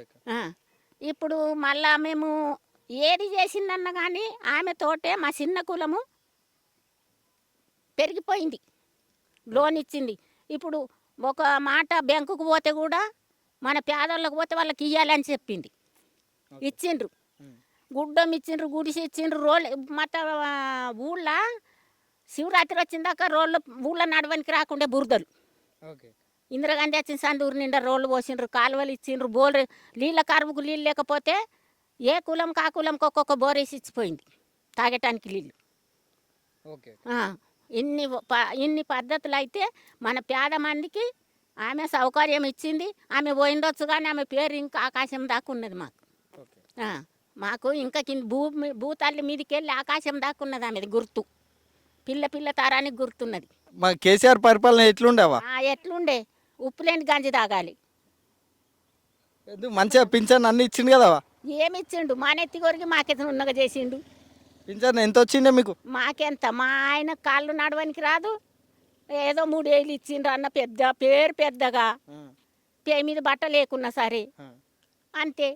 ఇప్పుడు మళ్ళా మేము ఏది చేసిందన్న కానీ ఆమె తోటే మా చిన్న కులము పెరిగిపోయింది. లోన్ ఇచ్చింది. ఇప్పుడు ఒక మాట బ్యాంకుకు పోతే కూడా మన పేదోళ్ళకి పోతే వాళ్ళకి ఇవ్వాలని చెప్పింది. ఇచ్చిండ్రు. గుడ్డం ఇచ్చిండ్రు, గుడిసి ఇచ్చిండ్రు. రోళ్ళు ఊళ్ళో శివరాత్రి వచ్చిందాక రోళ్ళు ఊళ్ళో నడవనికి రాకుండా బురదలు. ఇందిరాగాంధీ వచ్చిన సందూరు నిండా రోళ్ళు పోసిండ్రు, కాలువలు ఇచ్చిండ్రు. బోర్ నీళ్ళ కరువుకు నీళ్ళు లేకపోతే ఏ కులం కా కులంకి ఒక్కొక్క బోరేసి ఇచ్చిపోయింది తాగటానికి నీళ్ళు. ఇన్ని పద్ధతులు అయితే మన పేద మందికి ఆమె సౌకర్యం ఇచ్చింది. ఆమె పోయిండొచ్చు కానీ ఆమె పేరు ఇంకా ఆకాశం దాకా ఉన్నది మాకు. మాకు ఇంకా భూతల్లి మీదకి వెళ్ళి ఆకాశం దాకా ఉన్నది ఆమెది గుర్తు. పిల్ల తరానికి గుర్తున్నది. మా కేసీఆర్ పరిపాలన ఎట్లుండేవా? ఎట్లుండే ఉప్పులేని గంజి తాగాలి. మంచిగా పింఛన్ అన్ని ఇచ్చిండు కదా? ఏమి ఇచ్చిండు? మా నెత్తి కొరికి మాకెతను ఉన్నగా చేసిండు. పింఛన్ ఎంత వచ్చిండే మీకు? మాకెంత? మా ఆయన కాళ్ళు నడవనికి రాదు. ఏదో 3 ఏళ్ళు ఇచ్చిండ్రు అన్న పేరు పెద్దగా పే మీద బట్ట లేకున్నా సరే అంతే.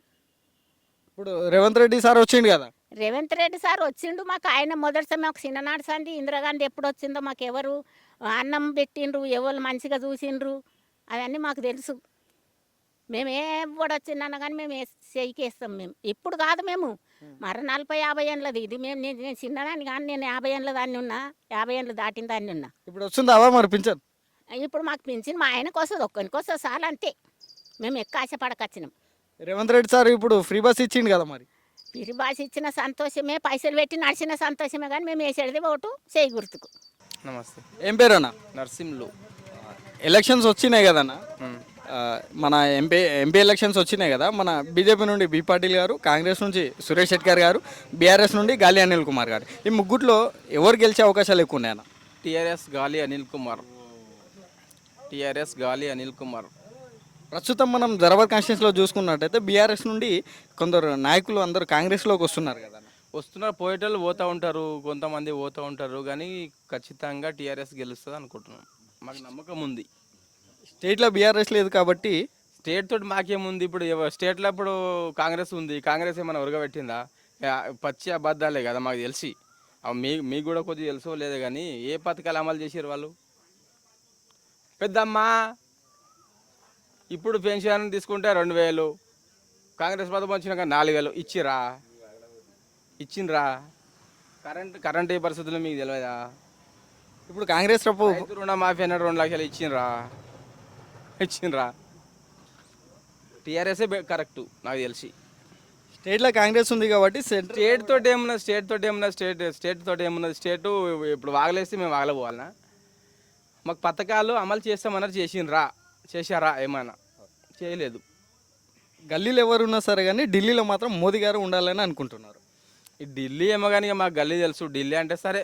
ఇప్పుడు రేవంత్ రెడ్డి సార్ వచ్చిండు కదా? రేవంత్ రెడ్డి సార్ వచ్చిండు. మాకు ఆయన మొదటిసారి మాకు చిన్ననాడు సంది ఇందిరాగాంధీ ఎప్పుడు వచ్చిందో మాకు ఎవరు అన్నం పెట్టిండ్రు, ఎవరు మంచిగా చూసిండ్రు అవన్నీ మాకు తెలుసు. మేము ఎవడు వచ్చిందన్న కానీ మేము చేయికేస్తాం. మేము ఇప్పుడు కాదు, మేము మరి 40-50 ఏళ్ళది ఇది. నేను చిన్నదాన్ని కానీ నేను 50 ఏళ్ళ దాన్ని ఉన్నా, 50 ఏళ్ళు దాటిన దాన్ని ఉన్నా. ఇప్పుడు వస్తుందావా మరి పింఛన్? ఇప్పుడు మాకు పింఛన్ మా ఆయనకు వస్తుంది, ఒక్కరికి వస్తుంది చాలు అంతే. మేము ఎక్కువ ఆశపడకొచ్చినాం. రేవంత్ రెడ్డి సార్ ఇప్పుడు ఫ్రీ బస్ ఇచ్చిండు కదా? మరి ఫ్రీ బస్ ఇచ్చిన సంతోషమే, పైసలు పెట్టి నడిచిన సంతోషమే, కానీ మేము వేసేది ఓటు చేయి గుర్తుకు. నమస్తే. ఏం పేరు అన్న? నర్సింహులు. ఎలక్షన్స్ వచ్చినాయి కదన్న, మన ఎంపీ ఎలక్షన్స్ వచ్చినాయి కదా. మన బీజేపీ నుండి బి పాటిల్ గారు, కాంగ్రెస్ నుంచి సురేష్ షెట్కర్ గారు, బీఆర్ఎస్ నుండి గాలి అనిల్ కుమార్ గారు. ఈ ముగ్గుట్లో ఎవరు గెలిచే అవకాశాలు ఎక్కువ ఉన్నాయన్న? టీఆర్ఎస్ గాలి అనిల్ కుమార్. ప్రస్తుతం మనం జరాబాద్ కాన్స్టిట్యూన్సీలో చూసుకున్నట్టయితే బీఆర్ఎస్ నుండి కొందరు నాయకులు అందరూ కాంగ్రెస్లోకి వస్తున్నారు కదా. వస్తున్నారు, పోయేటోళ్ళు పోతూ ఉంటారు, కొంతమంది పోతూ ఉంటారు, కానీ ఖచ్చితంగా టీఆర్ఎస్ గెలుస్తుంది అనుకుంటున్నాం. మాకు నమ్మకం ఉంది. స్టేట్లో బీఆర్ఎస్ లేదు కాబట్టి స్టేట్ తోటి మాకేముంది? ఇప్పుడు స్టేట్లో ఇప్పుడు కాంగ్రెస్ ఉంది. కాంగ్రెస్ ఏమైనా ఉరగబెట్టిందా? పచ్చి అబద్ధాలే కదా మాకు తెలిసి. మీకు కూడా కొద్దిగా తెలుసో లేదు కానీ ఏ పథకాలు అమలు చేసారు వాళ్ళు? పెద్దమ్మ ఇప్పుడు పెన్షన్ తీసుకుంటే 2000, కాంగ్రెస్ ప్రభుత్వం వచ్చినాక 4000 ఇచ్చిండ్రా. కరెంట్ ఏ పరిస్థితుల్లో మీకు తెలియదా? ఇప్పుడు కాంగ్రెస్ రైతు రుణమాఫీ అన్నాడు, 2 లక్షలు ఇచ్చిండ్రా. టీఆర్ఎస్ఏ కరెక్టు నాకు తెలిసి. స్టేట్లో కాంగ్రెస్ ఉంది కాబట్టి స్టేట్ తోటి ఏమున్నది? స్టేట్ తోటి ఏమున్నది? స్టేటు ఇప్పుడు వాగలేస్తే మేము వాగలపోవాలనా? మాకు పథకాలు అమలు చేస్తామన్నారు, చేశారా? ఏమైనా చేయలేదు. గల్లీలో ఎవరు ఉన్నా సరే కానీ ఢిల్లీలో మాత్రం మోదీ గారు ఉండాలని అనుకుంటున్నారు. ఈ ఢిల్లీ ఏమో కానీ మాకు గల్లీ తెలుసు. ఢిల్లీ అంటే సరే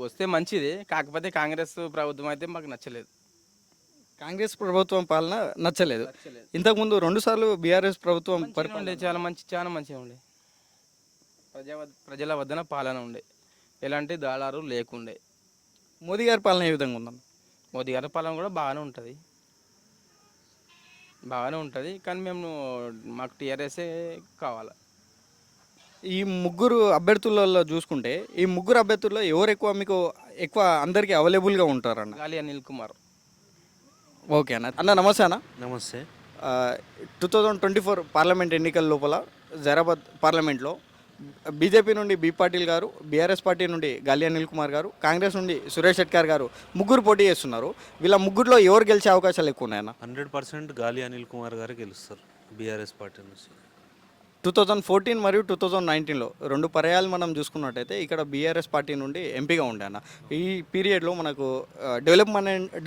వస్తే మంచిది, కాకపోతే కాంగ్రెస్ ప్రభుత్వం అయితే మాకు నచ్చలేదు. కాంగ్రెస్ ప్రభుత్వం పాలన నచ్చలేదు. ఇంతకుముందు 2 సార్లు బీఆర్ఎస్ ప్రభుత్వం ఉండే చాలా మంచిగా ఉండే. ప్రజల వద్దన పాలన ఉండే, ఎలాంటి దాళారు లేకుండే. మోదీ గారి పాలన ఏ విధంగా ఉందన్న? మోదీ గారి పాలన కూడా బాగానే ఉంటుంది, కానీ మాకు టీఆర్ఎస్ఏ కావాలి. ఈ ముగ్గురు అభ్యర్థులలో చూసుకుంటే ఈ ముగ్గురు అభ్యర్థుల్లో ఎవరు మీకు ఎక్కువ అందరికీ అవైలబుల్గా ఉంటారన్న? గాలి అనిల్ కుమార్. ఓకే అన్న నమస్తే అన్న. నమస్తే. 2024 పార్లమెంట్ ఎన్నికల లోపల జరాబాద్ పార్లమెంట్లో బీజేపీ నుండి బి పాటిల్ గారు, బీఆర్ఎస్ పార్టీ నుండి గాలి అనిల్ కుమార్ గారు, కాంగ్రెస్ నుండి సురేష్ షెట్కర్ గారు ముగ్గురు పోటీ చేస్తున్నారు. వీళ్ళ ముగ్గురులో ఎవరు గెలిచే అవకాశాలు ఎక్కువ ఉన్నాయన్న? 100% గాలి అనిల్ కుమార్ గారు గెలుస్తారు బీఆర్ఎస్ పార్టీ నుంచి. 2014 మరియు 2019లో 2 పర్యాలు మనం చూసుకున్నట్టయితే ఇక్కడ బీఆర్ఎస్ పార్టీ నుండి ఎంపీగా ఉండే అన్న. ఈ పీరియడ్లో మనకు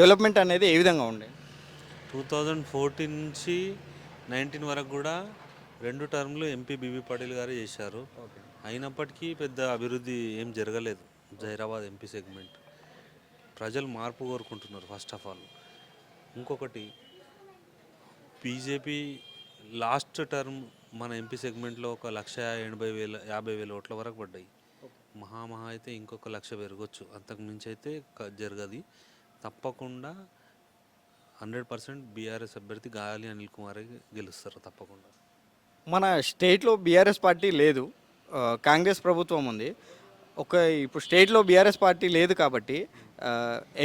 డెవలప్మెంట్ అనేది ఏ విధంగా ఉండే? 2014 నుంచి 19 వరకు కూడా 2 టర్మ్లు ఎంపీ బీబీ పాటిల్ గారు చేశారు. అయినప్పటికీ పెద్ద అభివృద్ధి ఏం జరగలేదు జైరాబాద్ ఎంపీ సెగ్మెంట్. ప్రజలు మార్పు కోరుకుంటున్నారు ఫస్ట్ ఆఫ్ ఆల్. ఇంకొకటి, బీజేపీ లాస్ట్ టర్మ్ మన ఎంపీ సెగ్మెంట్లో 1,80,000 ఓట్ల వరకు పడ్డాయి. మహా అయితే ఇంకొక 1,00,000 పెరగచ్చు, అంతకు మించి అయితే జరగది. తప్పకుండా 100% బీఆర్ఎస్ అభ్యర్థి గాలి అనిల్ కుమార్ గెలుస్తారు తప్పకుండా. మన స్టేట్లో బీఆర్ఎస్ పార్టీ లేదు, కాంగ్రెస్ ప్రభుత్వం ఉంది. ఇప్పుడు స్టేట్లో బీఆర్ఎస్ పార్టీ లేదు కాబట్టి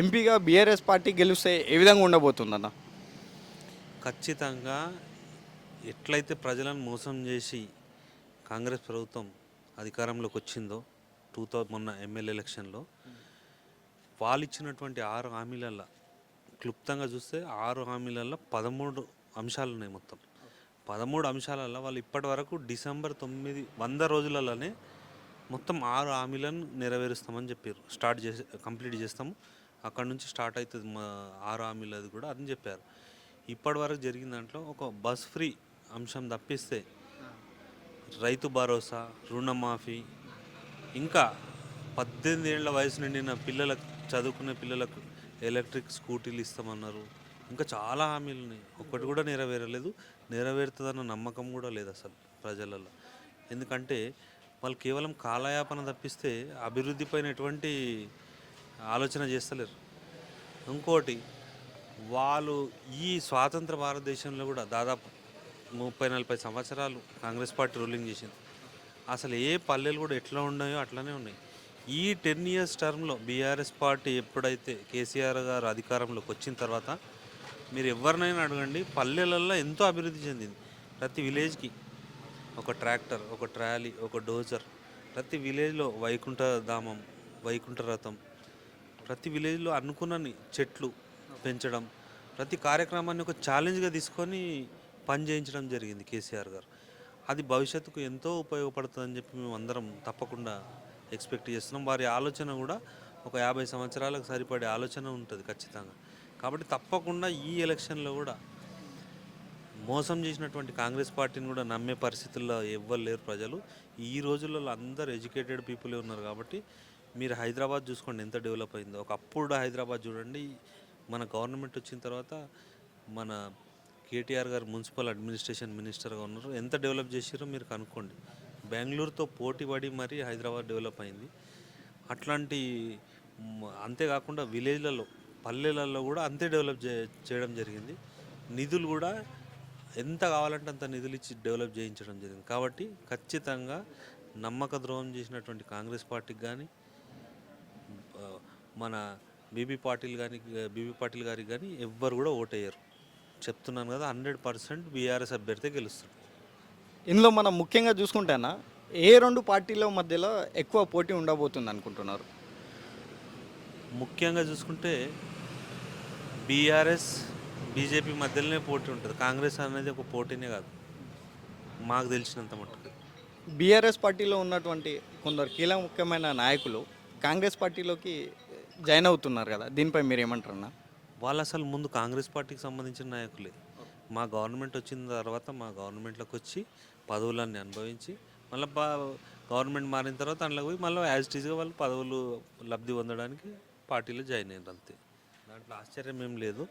ఎంపీగా బీఆర్ఎస్ పార్టీ గెలిస్తే ఏ విధంగా ఉండబోతుందన్న? ఖచ్చితంగా ఎట్లయితే ప్రజలను మోసం చేసి కాంగ్రెస్ ప్రభుత్వం అధికారంలోకి వచ్చిందో మొన్న ఎమ్మెల్యే ఎలక్షన్లో, వాళ్ళు ఇచ్చినటువంటి 6 హామీలల్లో క్లుప్తంగా చూస్తే 6 హామీలల్లో 13 అంశాలు ఉన్నాయి. మొత్తం 13 అంశాలలో వాళ్ళు ఇప్పటి వరకు డిసెంబర్ 9 100 రోజులలోనే మొత్తం 6 హామీలను నెరవేరుస్తామని చెప్పారు. కంప్లీట్ చేస్తాము, అక్కడ నుంచి స్టార్ట్ అవుతుంది మా 6 హామీలది కూడా అని చెప్పారు. ఇప్పటి వరకు జరిగిన దాంట్లో ఒక బస్ ఫ్రీ అంశం తప్పిస్తే రైతు భరోసా, రుణమాఫీ, ఇంకా 18 ఏళ్ల వయసు నిండిన పిల్లలకు, చదువుకునే పిల్లలకు ఎలక్ట్రిక్ స్కూటీలు ఇస్తామన్నారు. ఇంకా చాలా హామీలు ఉన్నాయి, ఒక్కటి కూడా నెరవేరలేదు. నెరవేరుతుందన్న నమ్మకం కూడా లేదు అసలు ప్రజలలో. ఎందుకంటే వాళ్ళు కేవలం కాలయాపన తప్పిస్తే అభివృద్ధి పైన ఎటువంటి ఆలోచన చేస్తలేరు. ఇంకోటి, వాళ్ళు ఈ స్వాతంత్ర భారతదేశంలో కూడా దాదాపు 30-40 సంవత్సరాలు కాంగ్రెస్ పార్టీ రూలింగ్ చేసింది. అసలు ఏ పల్లెలు కూడా ఎట్లా ఉన్నాయో అట్లనే ఉన్నాయి. ఈ 10 years టర్మ్లో బీఆర్ఎస్ పార్టీ ఎప్పుడైతే కేసీఆర్ గారు అధికారంలోకి వచ్చిన తర్వాత మీరు ఎవరినైనా అడగండి, పల్లెలలో ఎంతో అభివృద్ధి చెందింది. ప్రతి విలేజ్కి ఒక ట్రాక్టర్, ఒక ట్రాలీ, ఒక డోజర్, ప్రతి విలేజ్లో వైకుంఠధామం, వైకుంఠ రథం, ప్రతి విలేజ్లో అనుకున్నని చెట్లు పెంచడం, ప్రతి కార్యక్రమాన్ని ఒక ఛాలెంజ్గా తీసుకొని పని చేయించడం జరిగింది కేసీఆర్ గారు. అది భవిష్యత్తుకు ఎంతో ఉపయోగపడుతుందని చెప్పి మేము అందరం తప్పకుండా ఎక్స్పెక్ట్ చేస్తున్నాం. వారి ఆలోచన కూడా ఒక 50 సంవత్సరాలకు సరిపడే ఆలోచన ఉంటుంది ఖచ్చితంగా. కాబట్టి తప్పకుండా ఈ ఎలక్షన్లో కూడా మోసం చేసినటువంటి కాంగ్రెస్ పార్టీని కూడా నమ్మే పరిస్థితుల్లో ఎవ్వరు లేరు ప్రజలు. ఈ రోజుల్లో అందరూ ఎడ్యుకేటెడ్ పీపులే ఉన్నారు. కాబట్టి మీరు హైదరాబాద్ చూసుకోండి ఎంత డెవలప్ అయిందో. ఒకప్పుడు హైదరాబాద్ చూడండి, మన గవర్నమెంట్ వచ్చిన తర్వాత మన కేటీఆర్ గారు మున్సిపల్ అడ్మినిస్ట్రేషన్ మినిస్టర్గా ఉన్నారు, ఎంత డెవలప్ చేసారో మీరు కనుక్కోండి. బెంగళూరుతో పోటీ పడి మరీ హైదరాబాద్ డెవలప్ అయింది. అట్లాంటి అంతేకాకుండా విలేజ్లలో, పల్లెలలో కూడా అంతే డెవలప్ చేయడం జరిగింది. నిధులు కూడా ఎంత కావాలంటే అంత నిధులు ఇచ్చి డెవలప్ చేయించడం జరిగింది. కాబట్టి ఖచ్చితంగా నమ్మక ద్రోహం చేసినటువంటి కాంగ్రెస్ పార్టీకి కానీ, మన బీబీ పాటిల్ గారికి కానీ ఎవ్వరు కూడా ఓటేయరు. చెప్తున్నాను కదా, 100% బీఆర్ఎస్ అభ్యర్థి గెలుస్తుంది. ఇందులో మనం ముఖ్యంగా చూసుకుంటేనా ఏ 2 పార్టీల మధ్యలో ఎక్కువ పోటీ ఉండబోతుంది అనుకుంటున్నారు? ముఖ్యంగా చూసుకుంటే బీఆర్ఎస్ బీజేపీ మధ్యలోనే పోటీ ఉంటుంది. కాంగ్రెస్ అనేది ఒక పోటీనే కాదు మాకు తెలిసినంత మట్టుకు. బీఆర్ఎస్ పార్టీలో ఉన్నటువంటి కొందరు ముఖ్యమైన నాయకులు కాంగ్రెస్ పార్టీలోకి జాయిన్ అవుతున్నారు కదా, దీనిపై మీరు ఏమంటారన్నా? వాళ్ళు అసలు ముందు కాంగ్రెస్ పార్టీకి సంబంధించిన నాయకులే. మా గవర్నమెంట్ వచ్చిన తర్వాత మా గవర్నమెంట్లోకి వచ్చి పదవులన్నీ అనుభవించి మళ్ళీ గవర్నమెంట్ మారిన తర్వాత అందులో పోయి మళ్ళీ యాజ్ టీజ్గా వాళ్ళు పదవులు లబ్ధి పొందడానికి పార్టీలో జాయిన్ అయ్యారు అంతే. దాంట్లో ఆశ్చర్యం ఏం లేదు.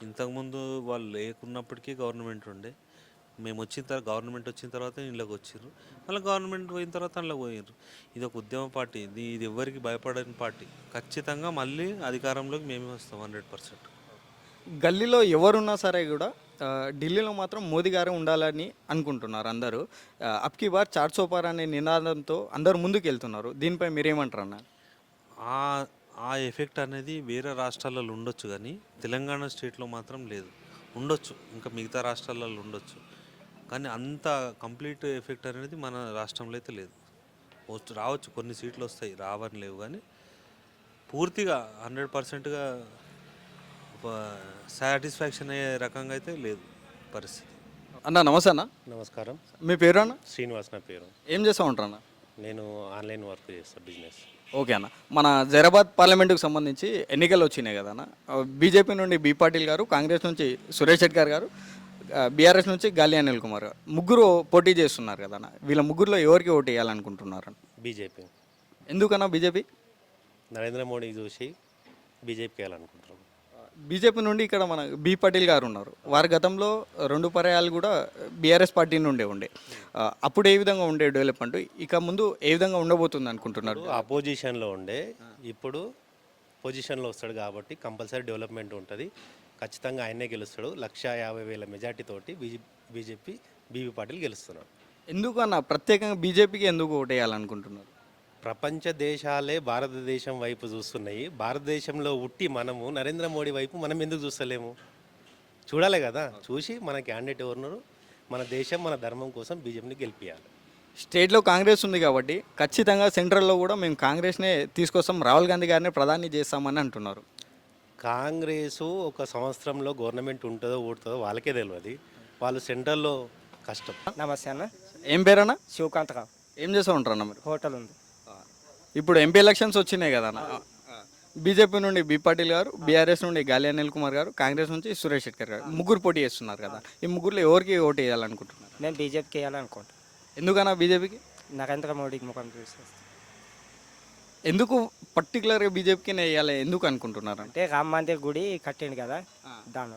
ఇంతకుముందు వాళ్ళు లేకున్నప్పటికీ గవర్నమెంట్ ఉండే, మేము గవర్నమెంట్ వచ్చిన తర్వాత ఇంట్లోకి వచ్చారు, మళ్ళీ గవర్నమెంట్ పోయిన తర్వాత అందులోకి పోయారు. ఇది ఒక ఉద్యమ పార్టీ, ఇది ఎవరికి భయపడని పార్టీ. ఖచ్చితంగా మళ్ళీ అధికారంలోకి మేమే వస్తాం 100%. గల్లీలో ఎవరున్నా సరే కూడా ఢిల్లీలో మాత్రం మోదీ గారే ఉండాలని అనుకుంటున్నారు అందరూ. అబ్కి బార్ 400 పార్ అనే నినాదంతో అందరూ ముందుకు వెళ్తున్నారు. దీనిపై మీరేమంటారన్నా? ఆ ఎఫెక్ట్ అనేది వేరే రాష్ట్రాలలో ఉండొచ్చు, కానీ తెలంగాణ స్టేట్లో మాత్రం లేదు. ఉండొచ్చు, ఇంకా మిగతా రాష్ట్రాలలో ఉండొచ్చు, కానీ అంత కంప్లీట్ ఎఫెక్ట్ అనేది మన రాష్ట్రంలో అయితే లేదు. రావచ్చు, కొన్ని సీట్లు వస్తాయి, రావని లేవు, కానీ పూర్తిగా 100%గా సాటిస్ఫాక్షన్ అయ్యే రకంగా అయితే లేదు పరిస్థితి. అన్న నమస్తే అన్న. నమస్కారం. మీ పేరు అన్న? శ్రీనివాస్ నా పేరు. ఏం చేస్తూ ఉంటారు అన్న? నేను ఆన్లైన్ వర్క్ చేస్తాను, బిజినెస్. ఓకే అన్న, మన జైరాబాద్ పార్లమెంటుకు సంబంధించి ఎన్నికలు వచ్చినాయి కదా అన్న. బీజేపీ నుండి బీ పాటిల్ గారు, కాంగ్రెస్ నుంచి సురేష్ షెట్కర్ గారు బీఆర్ఎస్ నుంచి గాలి అనిల్ కుమార్ గారు ముగ్గురు పోటీ చేస్తున్నారు కదా అన్న. వీళ్ళ ముగ్గురులో ఎవరికి ఓటు వేయాలనుకుంటున్నారు? బీజేపీ ఎందుకన్నా బీజేపీ? నరేంద్ర మోడీ చూసి బీజేపీకి వెళ్ళాలనుకుంటున్నాం. బీజేపీ నుండి ఇక్కడ మన బి పాటిల్ గారు ఉన్నారు. వారి గతంలో 2 పర్యాయాలు కూడా బీఆర్ఎస్ పార్టీ నుండే ఉండే. అప్పుడు ఏ విధంగా ఉండే డెవలప్మెంట్, ఇక ముందు ఏ విధంగా ఉండబోతుంది అనుకుంటున్నారు? అపోజిషన్లో ఉండే, ఇప్పుడు పొజిషన్లో వస్తాడు కాబట్టి కంపల్సరీ డెవలప్మెంట్ ఉంటుంది. ఖచ్చితంగా ఆయనే గెలుస్తాడు. 1,50,000 మెజార్టీ తోటి బీజేపీ బీబీ పాటిల్ గెలుస్తున్నాడు. ఎందుకన్నా ప్రత్యేకంగా బీజేపీకి ఎందుకు ఓటు వేయాలనుకుంటున్నారు? ప్రపంచ దేశాలే భారతదేశం వైపు చూస్తున్నాయి. భారతదేశంలో ఉట్టి మనము నరేంద్ర మోడీ వైపు మనం ఎందుకు చూస్తలేము? చూడాలి కదా, చూసి మన క్యాండిడేట్ ఎవరున్నారు, మన దేశం మన ధర్మం కోసం బీజేపీని గెలిపించాలి. స్టేట్లో కాంగ్రెస్ ఉంది కాబట్టి ఖచ్చితంగా సెంట్రల్లో కూడా మేము కాంగ్రెస్నే తీసుకొస్తాం, రాహుల్ గాంధీ గారిని ప్రధాని చేస్తామని అంటున్నారు. కాంగ్రెసు ఒక సంవత్సరంలో గవర్నమెంట్ ఉంటుందో ఊడుతుందో వాళ్ళకే తెలియదు. వాళ్ళు సెంట్రల్లో కష్టం. నమస్తే అన్న, ఏం పేరన్నా? శివకాంతరావు. ఏం చేస్తూ ఉంటారన్న మీరు? హోటల్ ఉంది. ఇప్పుడు ఎంపీ ఎలక్షన్స్ వచ్చినాయి కదా అన్న. బీజేపీ నుండి బి పాటిల్ గారు, బీఆర్ఎస్ నుండి గాలి అనిల్ కుమార్ గారు, కాంగ్రెస్ నుంచి సురేష్ శెట్కర్ గారు ముగ్గురు పోటీ చేస్తున్నారు కదా. ఈ ముగ్గురులో ఎవరికి ఓటు వేయాలనుకుంటున్నారు? నేను బీజేపీకి వేయాలనుకుంటా. ఎందుకన్నా బీజేపీకి? నరేంద్ర మోడీకి ముఖం చూసేస్తాను. ఎందుకు పర్టికులర్గా బీజేపీకి వేయాలి ఎందుకు అనుకుంటున్నారు? అంటే రామ్ మందిర్ గుడి కట్టిండు కదా, దాని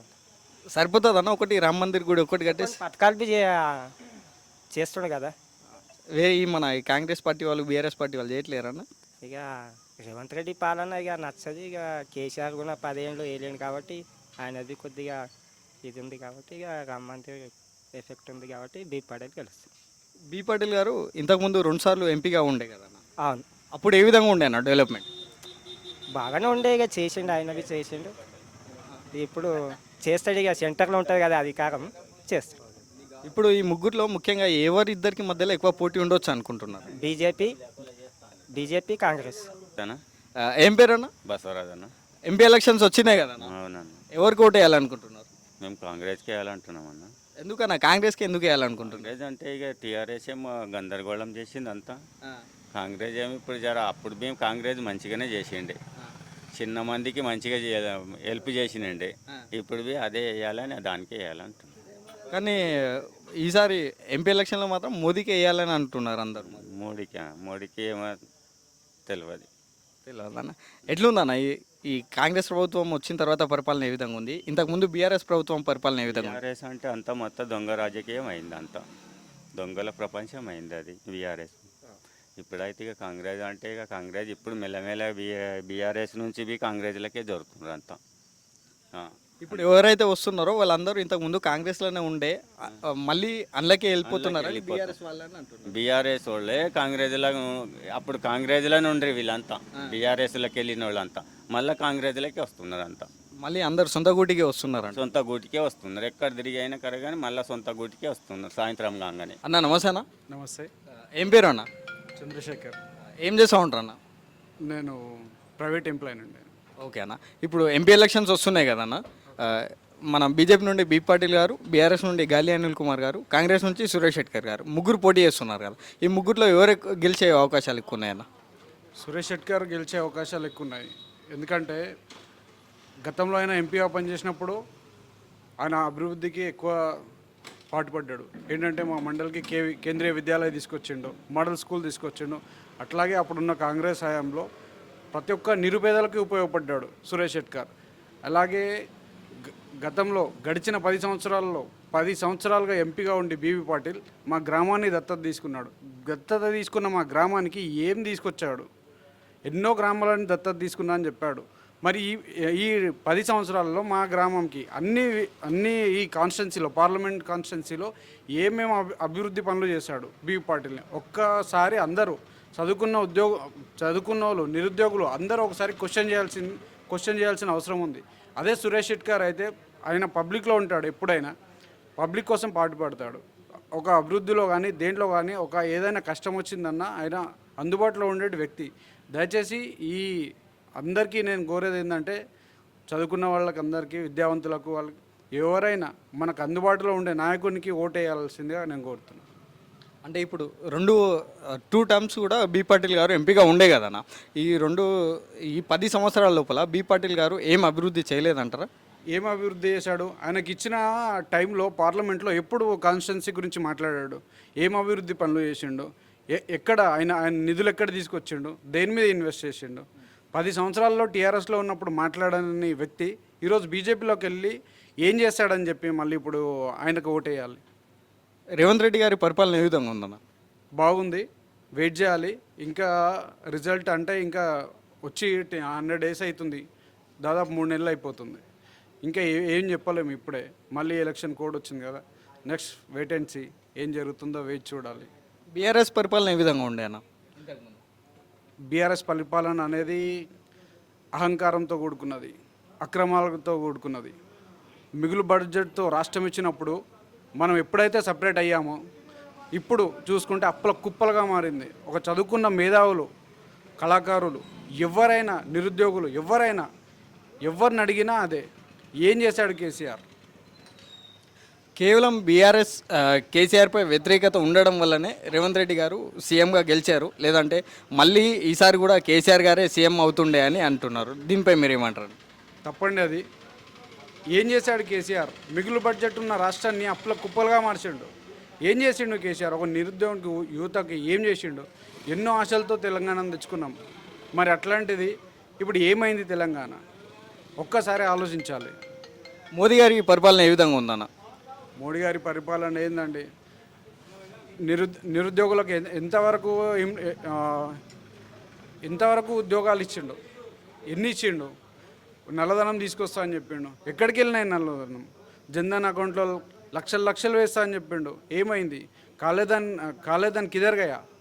సరిపోతుందన్న ఒకటి రామ్ మందిర్ గుడి ఒకటి కట్టేసి పథకాలు చేస్తుండు కదా. వేరే ఈ మన ఈ కాంగ్రెస్ పార్టీ వాళ్ళు బీఆర్ఎస్ పార్టీ వాళ్ళు చేయట్లేరన్న. ఇక రేవంత్ రెడ్డి పాలన ఇక నచ్చదు. ఇక కేసీఆర్ కూడా 10 ఏళ్ళు వేయలేడు కాబట్టి ఆయనది కొద్దిగా ఇది ఉంది కాబట్టి ఇక రామ్ మందిర్ ఎఫెక్ట్ ఉంది కాబట్టి బీ పాటిల్ గెలుస్తుంది. బి పాటిల్ గారు ఇంతకుముందు 2 సార్లు ఎంపీగా ఉండే కదా అన్న. అవును, అప్పుడు ఏ విధంగా ఉండే అన్న డెవలప్మెంట్? బాగానే ఉండే. ఇక చేసిండు, ఆయనవి చేసిండు. ఇప్పుడు చేస్తాడు. ఇక సెంటర్లో ఉంటుంది కదా అధికారం, చేస్తాడు. ఇప్పుడు ఈ ముగ్గురులో ముఖ్యంగా ఎవరిద్దరికి మధ్యలో ఎక్కువ పోటీ ఉండొచ్చు అనుకుంటున్నారు? బీజేపీ కాంగ్రెస్. ఏం పేరు అన్న? బసవరాజ్ అన్న. ఎంపీ ఎలక్షన్స్ వచ్చినాయి కదా అన్న. అవునన్న, ఎవరికి ఓటు వేయాలనుకుంటున్నారు? మేము కాంగ్రెస్కి వేయాలంటున్నాం అన్న. ఎందుకన్నా కాంగ్రెస్కి ఎందుకు వేయాలనుకుంటున్నారు? కాంగ్రెస్ అంటే ఇక టీఆర్ఎస్ ఏమో గందరగోళం చేసింది అంతా. కాంగ్రెస్ ఏమి ఇప్పుడు అప్పుడు మేము కాంగ్రెస్ మంచిగానే చేసిండే, చిన్న మందికి మంచిగా హెల్ప్ చేసిండే. ఇప్పుడు అదే వేయాలని దానికే వేయాలంటున్నాం. కానీ ఈసారి ఎంపీ ఎలక్షన్లో మాత్రం మోదీకి వేయాలని అంటున్నారు అందరు. మోడీకి ఏమో తెలియదు. తెలియదన్న. ఎట్లుందన్న ఈ కాంగ్రెస్ ప్రభుత్వం వచ్చిన తర్వాత పరిపాలన ఏ విధంగా ఉంది? ఇంతకుముందు బీఆర్ఎస్ ప్రభుత్వం పరిపాలన ఏ విధంగా ఉంది? బీఆర్ఎస్ అంటే అంతా మొత్తం దొంగ రాజకీయం అయింది, అంతా దొంగల ప్రపంచం అయింది అది బీఆర్ఎస్. ఇప్పుడైతే ఇక కాంగ్రెస్ అంటే ఇక కాంగ్రెస్ ఇప్పుడు మెల్లమెల్ల బీఆర్ఎస్ నుంచి కాంగ్రెస్లకే జరుగుతున్నారు అంతా. ఇప్పుడు ఎవరైతే వస్తున్నారో వాళ్ళందరూ ఇంతకుముందు కాంగ్రెస్లోనే ఉండే మళ్ళీ అందులోకి వెళ్ళిపోతున్నారు. బీఆర్ఎస్ వాళ్ళే కాంగ్రెస్లో, అప్పుడు కాంగ్రెస్లోనే ఉండరు వీళ్ళంతా. బీఆర్ఎస్లోకి వెళ్ళిన వాళ్ళంతా మళ్ళీ కాంగ్రెస్లోకి వస్తున్నారు అంతా. మళ్ళీ అందరు సొంత గూటికే వస్తున్నారు. సొంత గూటికే వస్తున్నారు. ఎక్కడ తిరిగి అయినా కర కానీ మళ్ళీ సొంత గూటికే వస్తున్నారు సాయంత్రం కాగానే. అన్న నమస్తే అన్న. నమస్తే. ఏం పేరు అన్న? చంద్రశేఖర్. ఏం చేస్తూ ఉంటారు అన్న? నేను ప్రైవేట్ ఎంప్లాయీ అండి. ఓకే అన్న. ఇప్పుడు ఎంపీ ఎలక్షన్స్ వస్తున్నాయి కదన్న. మన బీజేపీ నుండి బి పాటిల్ గారు, బీఆర్ఎస్ నుండి గాలి అనిల్ కుమార్ గారు, కాంగ్రెస్ నుంచి సురేష్ శెట్కర్ గారు ముగ్గురు పోటీ చేస్తున్నారు కదా. ఈ ముగ్గురులో ఎవరు గెలిచే అవకాశాలు ఎక్కువ ఉన్నాయన్న? సురేష్ శెట్కర్ గెలిచే అవకాశాలు ఎక్కువ ఉన్నాయి. ఎందుకంటే గతంలో ఆయన ఎంపీగా పనిచేసినప్పుడు ఆయన అభివృద్ధికి ఎక్కువ పాటుపడ్డాడు. ఏంటంటే మా మండలికి కేంద్రీయ విద్యాలయం తీసుకొచ్చిండు, మోడల్ స్కూల్ తీసుకొచ్చిండు. అట్లాగే అప్పుడున్న కాంగ్రెస్ హయాంలో ప్రతి ఒక్క నిరుపేదలకి ఉపయోగపడ్డాడు సురేష్ శెట్కర్. అలాగే గతంలో గడిచిన 10 సంవత్సరాలుగా ఎంపీగా ఉండి బీబీ పాటిల్ మా గ్రామాన్ని దత్తత తీసుకున్నాడు. దత్తత తీసుకున్న మా గ్రామానికి ఏం తీసుకొచ్చాడు? ఎన్నో గ్రామాలను దత్తత తీసుకున్నా అని చెప్పాడు. మరి ఈ 10 సంవత్సరాలలో మా గ్రామంకి అన్ని ఈ కాన్స్టిట్యున్సీలో, పార్లమెంట్ కాన్స్టిట్యున్సీలో ఏమేమి అభివృద్ధి పనులు చేశాడు బీబీ పాటిల్ని ఒక్కసారి అందరూ చదువుకున్న వాళ్ళు, నిరుద్యోగులు అందరూ ఒకసారి క్వశ్చన్ చేయాల్సిన అవసరం ఉంది. అదే సురేష్ శెట్కర్ అయితే ఆయన పబ్లిక్లో ఉంటాడు, ఎప్పుడైనా పబ్లిక్ కోసం పాటుపడతాడు. ఒక అభివృద్ధిలో కానీ దేంట్లో కానీ ఏదైనా కష్టం వచ్చిందన్నా ఆయన అందుబాటులో ఉండే వ్యక్తి. దయచేసి ఈ అందరికీ నేను కోరేది ఏంటంటే చదువుకున్న వాళ్ళకి అందరికీ, విద్యావంతులకు, వాళ్ళకి ఎవరైనా మనకు అందుబాటులో ఉండే నాయకునికి ఓటేయాల్సిందిగా నేను కోరుతున్నాను. అంటే ఇప్పుడు 2 టర్మ్స్ కూడా బి పాటిల్ గారు ఎంపీగా ఉండే కదన్న. ఈ 10 సంవత్సరాల లోపల బి పాటిల్ గారు ఏం అభివృద్ధి చేయలేదంటారా? ఏం అభివృద్ధి చేశాడు? ఆయనకి ఇచ్చిన టైంలో పార్లమెంట్లో ఎప్పుడు కాన్స్టిట్యున్సీ గురించి మాట్లాడాడు? ఏం అభివృద్ధి పనులు చేసిండు? ఎక్కడ ఆయన నిధులు ఎక్కడ తీసుకొచ్చిండు? దేని మీద ఇన్వెస్ట్ చేసిండు? 10 సంవత్సరాల్లో టీఆర్ఎస్లో ఉన్నప్పుడు మాట్లాడని వ్యక్తి ఈరోజు బీజేపీలోకి వెళ్ళి ఏం చేస్తాడని చెప్పి మళ్ళీ ఇప్పుడు ఆయనకు ఓటేయాలి. రేవంత్ రెడ్డి గారి పరిపాలన ఏ విధంగా ఉందన్న? బాగుంది, వెయిట్ చేయాలి. ఇంకా రిజల్ట్ అంటే ఇంకా వచ్చి 100 డేస్ అవుతుంది, దాదాపు 3 నెలలు అయిపోతుంది. ఇంకా ఏం చెప్పలేము ఇప్పుడే. మళ్ళీ ఎలక్షన్ కోడ్ వచ్చింది కదా, నెక్స్ట్ వెయిట్ అండ్ సీ ఏం జరుగుతుందో వెయిట్ చూడాలి. బీఆర్ఎస్ పరిపాలన ఏ విధంగా ఉండే అన్న? బీఆర్ఎస్ పరిపాలన అనేది అహంకారంతో కూడుకున్నది, అక్రమాలతో కూడుకున్నది. మిగులు బడ్జెట్తో రాష్ట్రం ఇచ్చినప్పుడు మనం ఎప్పుడైతే సపరేట్ అయ్యామో ఇప్పుడు చూసుకుంటే అప్పుల కుప్పలుగా మారింది. ఒక చదువుకున్న మేధావులు, కళాకారులు, ఎవరైనా, నిరుద్యోగులు, ఎవరిని అడిగినా అదే. ఏం చేశాడు కేసీఆర్? కేవలం బీఆర్ఎస్ కేసీఆర్పై వ్యతిరేకత ఉండడం వల్లనే రేవంత్ రెడ్డి గారు సీఎంగా గెలిచారు, లేదంటే మళ్ళీ ఈసారి కూడా కేసీఆర్ గారే సీఎం అవుతుండే అని అంటున్నారు. దీనిపై మీరేమంటారు? తప్పండి అది. ఏం చేశాడు కేసీఆర్? మిగులు బడ్జెట్ ఉన్న రాష్ట్రాన్ని అప్పుల కుప్పలుగా మార్చిండు. ఏం చేసిండు కేసీఆర్? ఒక నిరుద్యోగ యువతకి ఏం చేసిండు? ఎన్నో ఆశలతో తెలంగాణను తెచ్చుకున్నాం. మరి అట్లాంటిది ఇప్పుడు ఏమైంది తెలంగాణ? ఒక్కసారి ఆలోచించాలి. మోదీ గారి పరిపాలన ఏ విధంగా ఉందన్న? మోడీ గారి పరిపాలన ఏందండి? నిరుద్యోగులకు ఎంతవరకు ఉద్యోగాలు ఇచ్చిండు? ఎన్ని ఇచ్చిండు? నల్లధనం తీసుకొస్తా అని చెప్పిండు. ఎక్కడికి వెళ్ళినాయి నల్లధనం? జన్ధన్ అకౌంట్లో లక్షలు వేస్తా అని చెప్పిండు. ఏమైంది? కాలేదాన్ని కిదర్గయా?